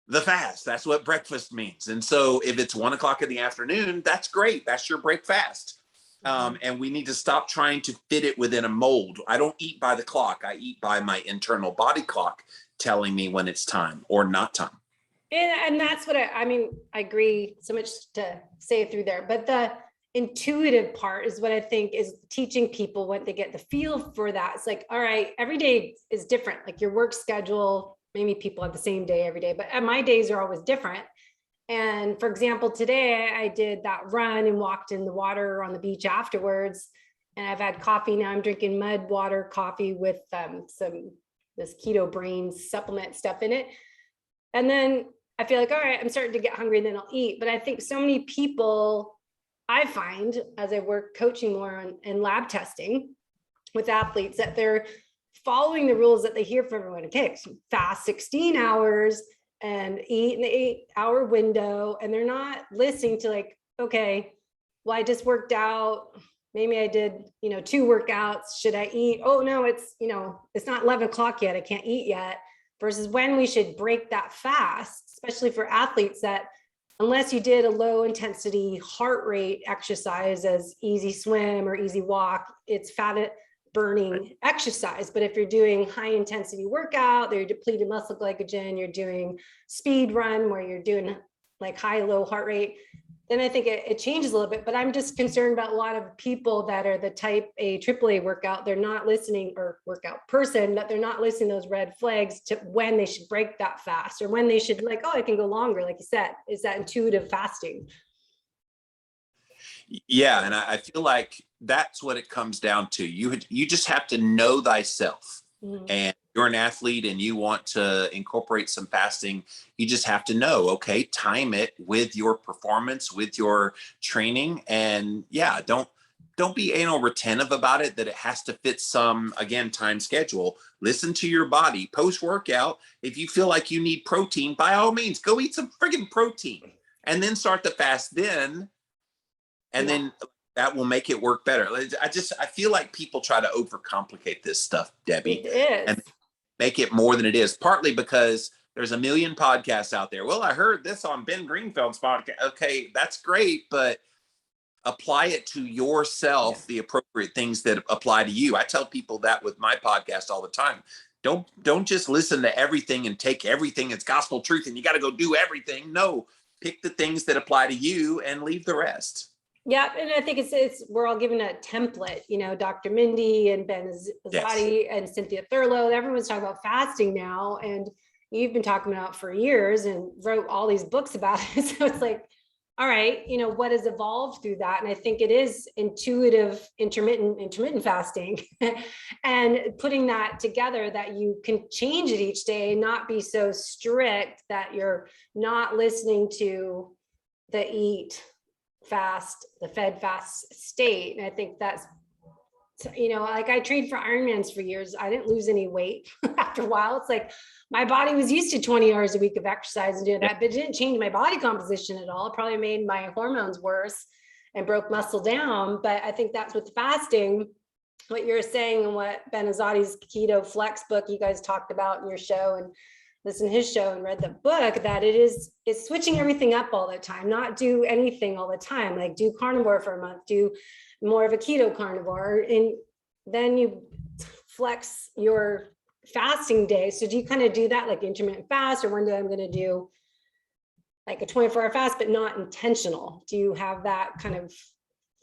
the fast. That's what breakfast means. And so if it's 1 o'clock in the afternoon, that's great. That's your break fast. And we need to stop trying to fit it within a mold. I don't eat by the clock. I eat by my internal body clock telling me when it's time or not time. And that's what I mean, I agree, so much to say through there, but the intuitive part is what I think is teaching people when they get the feel for that. It's like, all right, every day is different. Like your work schedule, maybe people have the same day every day, but my days are always different. And for example, today I did that run and walked in the water on the beach afterwards. And I've had coffee. Now I'm drinking mud water coffee with this keto brain supplement stuff in it. And then I feel like, all right, I'm starting to get hungry, and then I'll eat. But I think so many people, I find as I work coaching more and lab testing with athletes, that they're following the rules that they hear from everyone. Okay, so fast 16 hours and eat in the 8-hour window. And they're not listening to like, okay, well, I just worked out. Maybe I did, 2 workouts. Should I eat? Oh no, it's not 11 o'clock yet. I can't eat yet. Versus when we should break that fast, especially for athletes, that unless you did a low intensity heart rate exercise as easy swim or easy walk, it's fat burning exercise. But if you're doing high intensity workout, you're depleting muscle glycogen, you're doing speed run where you're doing like high, low heart rate, then I think it changes a little bit. But I'm just concerned about a lot of people that are the type A, AAA workout, they're not listening, or workout person, that they're not listening to those red flags to when they should break that fast, or when they should like, oh, I can go longer. Like you said, is that intuitive fasting? Yeah. And I feel like that's what it comes down to. You just have to know thyself. And you're an athlete and you want to incorporate some fasting, you just have to know, okay, time it with your performance, with your training. And yeah, don't don't be anal retentive about it, that it has to fit some, again, time schedule. Listen to your body. Post-workout, if you feel like you need protein, by all means, go eat some friggin' protein and then start the fast then. And then that will make it work better. I feel like people try to overcomplicate this stuff, Debbie. It is. And make it more than it is, partly because there's a million podcasts out there. Well, I heard this on Ben Greenfield's podcast. Okay, that's great, but apply it to yourself, the appropriate things that apply to you. I tell people that with my podcast all the time. Don't just listen to everything and take everything as gospel truth and you got to go do everything. No, pick the things that apply to you and leave the rest. Yeah, and I think it's we're all given a template, you know, Dr. Mindy and Ben Azadi and Cynthia Thurlow, everyone's talking about fasting now, and you've been talking about it for years and wrote all these books about it. So it's like, all right, you know, what has evolved through that? And I think it is intuitive, intermittent fasting and putting that together that you can change it each day, not be so strict that you're not listening to the eat fast, the fed fast state. And I think that's, you know, like I trained for Ironmans for years. I didn't lose any weight after a while. It's like my body was used to 20 hours a week of exercise and doing that, but it didn't change my body composition at all. It probably made my hormones worse and broke muscle down. But I think that's with fasting, what you're saying and what Ben Azadi's Keto Flex book you guys talked about in your show and listened to his show and read the book, that it's switching everything up all the time, not do anything all the time, like do carnivore for a month, do more of a keto carnivore, and then you flex your fasting day. So do you kind of do that like intermittent fast, or one day I'm going to do like a 24-hour fast, but not intentional? Do you have that kind of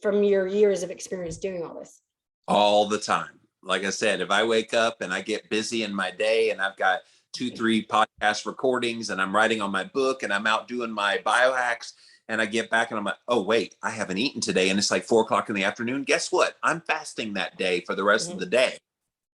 from your years of experience doing all this? All the time. Like I said, if I wake up and I get busy in my day and I've got 2-3 podcast recordings and I'm writing on my book and I'm out doing my biohacks and I get back and I'm like, oh, wait, I haven't eaten today. And it's like 4:00 in the afternoon. Guess what? I'm fasting that day for the rest of the day.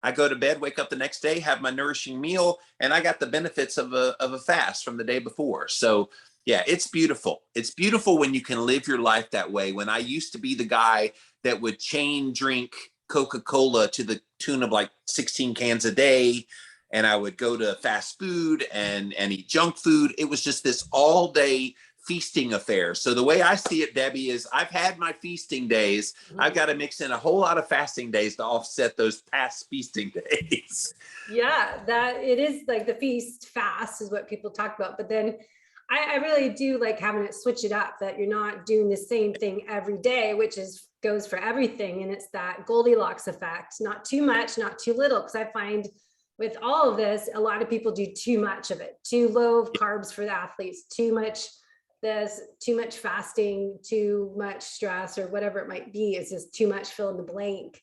I go to bed, wake up the next day, have my nourishing meal, and I got the benefits of a fast from the day before. So yeah, it's beautiful. It's beautiful when you can live your life that way. When I used to be the guy that would chain drink Coca-Cola to the tune of like 16 cans a day, and I would go to fast food and eat junk food. It was just this all day feasting affair. So the way I see it, Debbie, is I've had my feasting days. I've got to mix in a whole lot of fasting days to offset those past feasting days. Yeah, that it is like the feast fast is what people talk about. But then I really do like having it switch it up, that you're not doing the same thing every day, which goes for everything. And it's that Goldilocks effect, not too much, not too little. Because I find with all of this, a lot of people do too much of it, too low of carbs for the athletes, too much this, too much fasting, too much stress, or whatever it might be. It's just too much fill in the blank,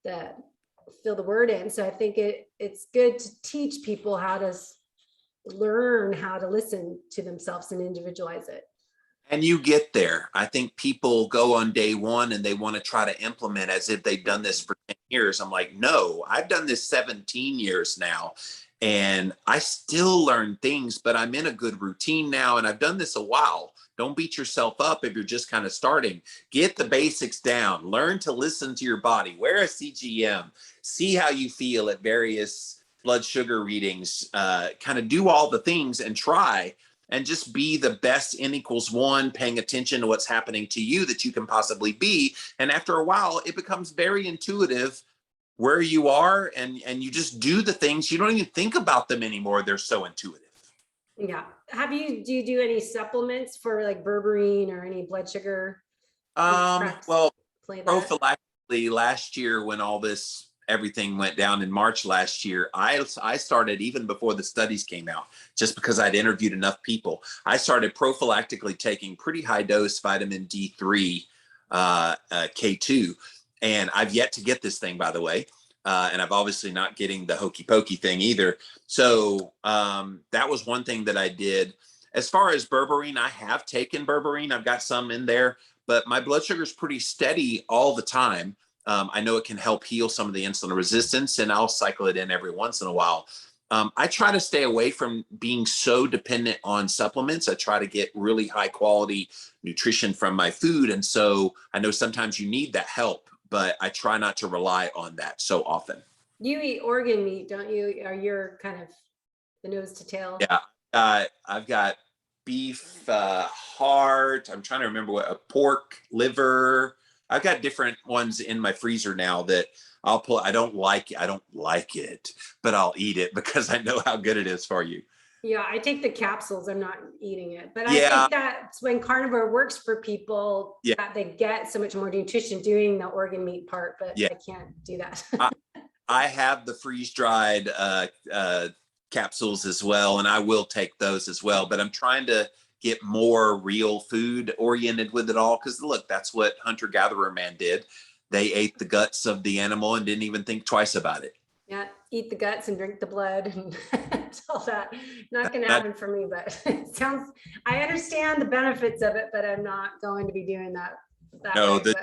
that fill the word in. So I think it's good to teach people how to learn how to listen to themselves and individualize it. And you get there. I think people go on day one and they want to try to implement as if they've done this for 10 years. I'm like, no, I've done this 17 years now. And I still learn things, but I'm in a good routine now. And I've done this a while. Don't beat yourself up if you're just kind of starting. Get the basics down. Learn to listen to your body. Wear a CGM. See how you feel at various blood sugar readings. Kind of do all the things and try. And just be the best N=1, paying attention to what's happening to you that you can possibly be. And after a while, it becomes very intuitive where you are, and you just do the things. You don't even think about them anymore. They're so intuitive. Yeah. Do you do any supplements for like berberine or any blood sugar? Well, prophylactically last year when everything went down in March last year, I started even before the studies came out, just because I'd interviewed enough people. I started prophylactically taking pretty high dose vitamin D3, K2, and I've yet to get this thing, by the way. And I've obviously not getting the hokey pokey thing either. So that was one thing that I did. As far as berberine, I have taken berberine. I've got some in there, but my blood sugar is pretty steady all the time. I know it can help heal some of the insulin resistance, and I'll cycle it in every once in a while. I try to stay away from being so dependent on supplements. I try to get really high quality nutrition from my food. And so I know sometimes you need that help, but I try not to rely on that so often. You eat organ meat, don't you? Or you're kind of the nose to tail? Yeah, I've got beef, heart. I'm trying to remember what, a pork, liver. I've got different ones in my freezer now that I'll pull. I don't like it, but I'll eat it because I know how good it is for you. Yeah, I take the capsules. I'm not eating it, but I Yeah. think that's when carnivore works for people, Yeah. that they get so much more nutrition doing the organ meat part, but Yeah. I can't do that. I have the freeze dried capsules as well, and I will take those as well. But I'm trying to get more real food oriented with it all, because look, that's what hunter gatherer man did. They ate the guts of the animal and didn't even think twice about it. Yeah, eat the guts and drink the blood and all that. Not going to happen for me, but it sounds, I understand the benefits of it, but I'm not going to be doing that No, way.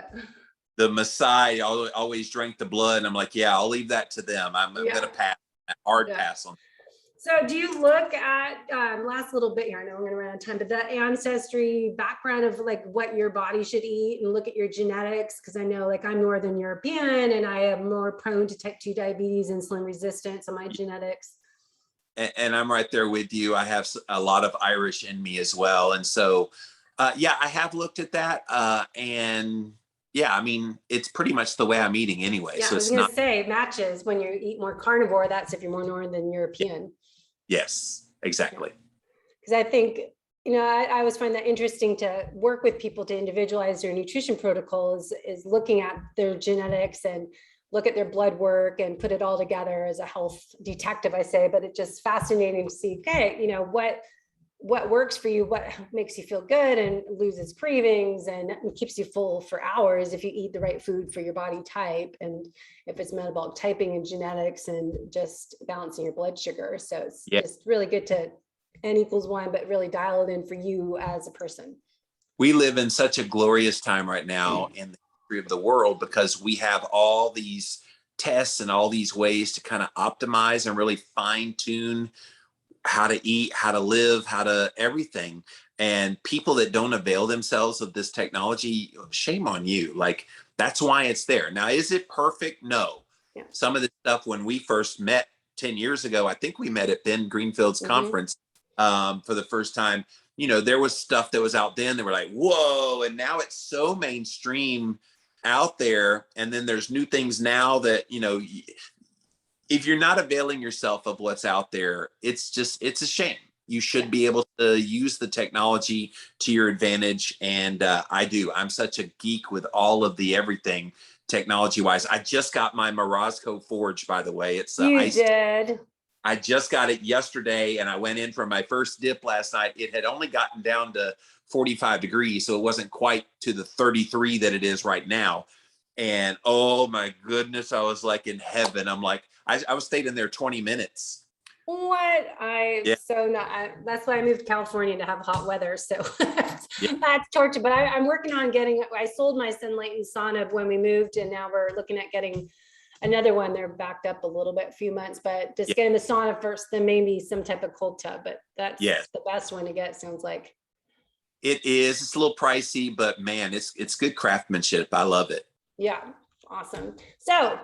the Maasai always drank the blood, and I'm like, yeah, I'll leave that to them. I'm going to pass, hard pass on. So do you look at, last little bit here, I know we're going to run out of time, but the ancestry background of like what your body should eat, and look at your genetics? Because I know, like, I'm Northern European and I am more prone to type 2 diabetes, insulin resistance on my genetics. And I'm right there with you. I have a lot of Irish in me as well. And so, yeah, I have looked at that. And yeah, I mean, it's pretty much the way I'm eating anyway. Yeah, so I was going to say it matches when you eat more carnivore. That's if you're more Northern European. Yes, exactly. Because I think, you know, I always find that interesting to work with people to individualize their nutrition protocols, is looking at their genetics and look at their blood work and put it all together as a health detective, I say. But it's just fascinating to see, okay, you know, what works for you, what makes you feel good and loses cravings and keeps you full for hours if you eat the right food for your body type, and if it's metabolic typing and genetics and just balancing your blood sugar. So it's just really good to N=1, but really dial it in for you as a person. We live in such a glorious time right now in the history of the world, because we have all these tests and all these ways to kind of optimize and really fine tune how to eat, how to live, how to everything. And people that don't avail themselves of this technology, shame on you. Like, that's why it's there. Now, is it perfect? No. Yeah. Some of the stuff when we first met 10 years ago, I think we met at Ben Greenfield's conference for the first time. You know, there was stuff that was out then that were like, whoa. And now it's so mainstream out there. And then there's new things now that, you know, if you're not availing yourself of what's out there, it's a shame. You should be able to use the technology to your advantage. And I do. I'm such a geek with all of the everything technology wise. I just got my Morozco Forge, by the way. It's did. I just got it yesterday, and I went in for my first dip last night. It had only gotten down to 45 degrees, so it wasn't quite to the 33 that it is right now. And oh my goodness, I was like in heaven. I'm like, I was stayed in there 20 minutes. What? That's why I moved to California, to have hot weather. So that's torture. But I'm working on I sold my Sunlight and Sauna when we moved, and now we're looking at getting another one. They're backed up a little bit, a few months, but just getting the sauna first, then maybe some type of cold tub. But that's the best one to get, sounds like. It is. It's a little pricey, but man, it's good craftsmanship. I love it. Yeah. Awesome. So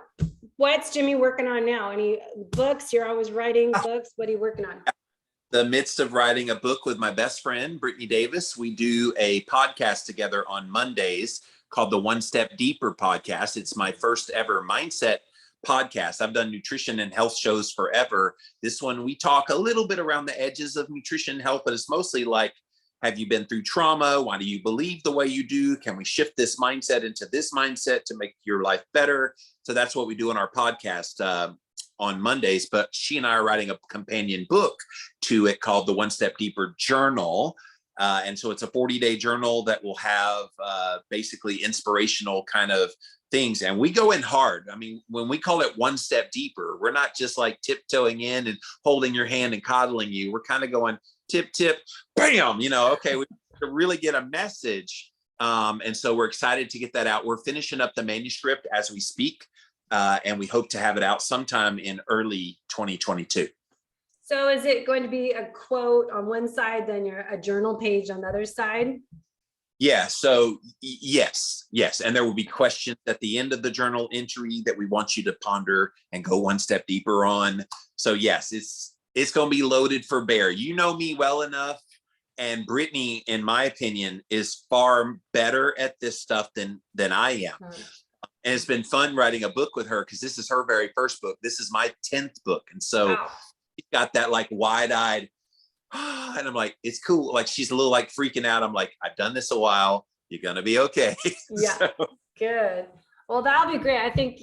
what's Jimmy working on now? Any books? You're always writing books. What are you working on? The midst of writing a book with my best friend, Brittany Davis. We do a podcast together on Mondays called the One Step Deeper podcast. It's my first ever mindset podcast. I've done nutrition and health shows forever. This one, we talk a little bit around the edges of nutrition and health, but it's mostly like, have you been through trauma? Why do you believe the way you do? Can we shift this mindset into this mindset to make your life better? So that's what we do in our podcast on Mondays. But she and I are writing a companion book to it called the One Step Deeper Journal. And so it's a 40-day journal that will have basically inspirational kind of things. And we go in hard. I mean, when we call it One Step Deeper, we're not just like tiptoeing in and holding your hand and coddling you. We're kind of going tip, tip, bam, you know, okay, we really get a message. And so we're excited to get that out. We're finishing up the manuscript as we speak. And we hope to have it out sometime in early 2022. So is it going to be a quote on one side, then a journal page on the other side? Yeah. So yes. And there will be questions at the end of the journal entry that we want you to ponder and go one step deeper on. So yes, it's going to be loaded for bear. You know me well enough. And Brittany, in my opinion, is far better at this stuff than I am. And it's been fun writing a book with her because this is her very first book. This is my 10th book. And so she's got that like wide-eyed, and I'm like, it's cool. Like she's a little like freaking out. I'm like, I've done this a while. You're going to be okay. Yeah. So. Good. Well, that'll be great. I think,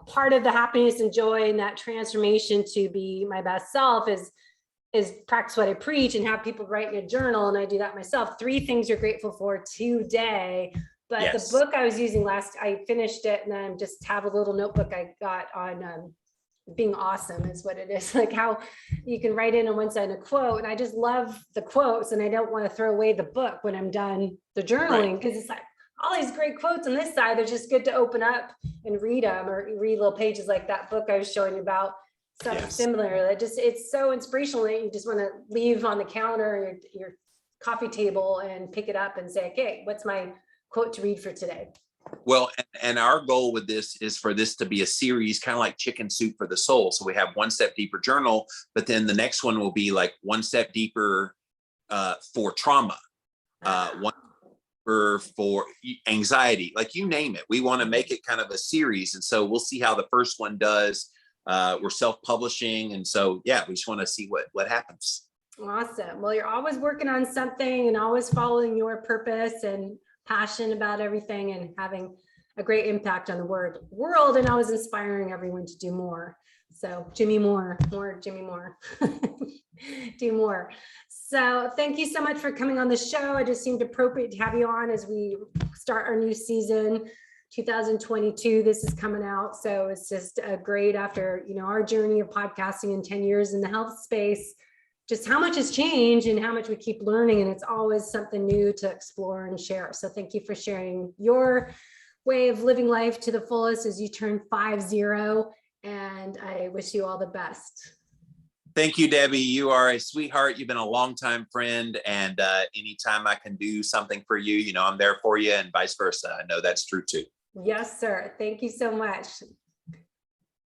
part of the happiness and joy and that transformation to be my best self is practice what I preach and have people write in a journal. And I do that myself. 3 things you're grateful for today. But yes. The book I was using I finished it, and then just have a little notebook I got on being awesome is what it is. Like how you can write in on one side a quote. And I just love the quotes, and I don't want to throw away the book when I'm done the journaling, because it's like all these great quotes on this side. They're just good to open up and read them, or read little pages like that book I was showing you about. Something similar. It's so inspirational that you just want to leave on the counter or your coffee table and pick it up and say, okay, what's my quote to read for today? Well, and our goal with this is for this to be a series, kind of like Chicken Soup for the Soul. So we have One Step Deeper journal, but then the next one will be like One Step Deeper for trauma, one for anxiety, like you name it. We want to make it kind of a series. And so we'll see how the first one does. We're self-publishing. And so, we just want to see what happens. Awesome. Well, you're always working on something and always following your purpose and passion about everything and having a great impact on the world, and always inspiring everyone to do more. So Jimmy Moore, Jimmy Moore, do more. So thank you so much for coming on the show. It just seemed appropriate to have you on as we start our new season. 2022, this is coming out. So it's just great after, our journey of podcasting in 10 years in the health space, just how much has changed and how much we keep learning. And it's always something new to explore and share. So thank you for sharing your way of living life to the fullest as you turn 50. And I wish you all the best. Thank you, Debbie. You are a sweetheart. You've been a longtime friend, and anytime I can do something for you, I'm there for you, and vice versa. I know that's true too. Yes, sir. Thank you so much.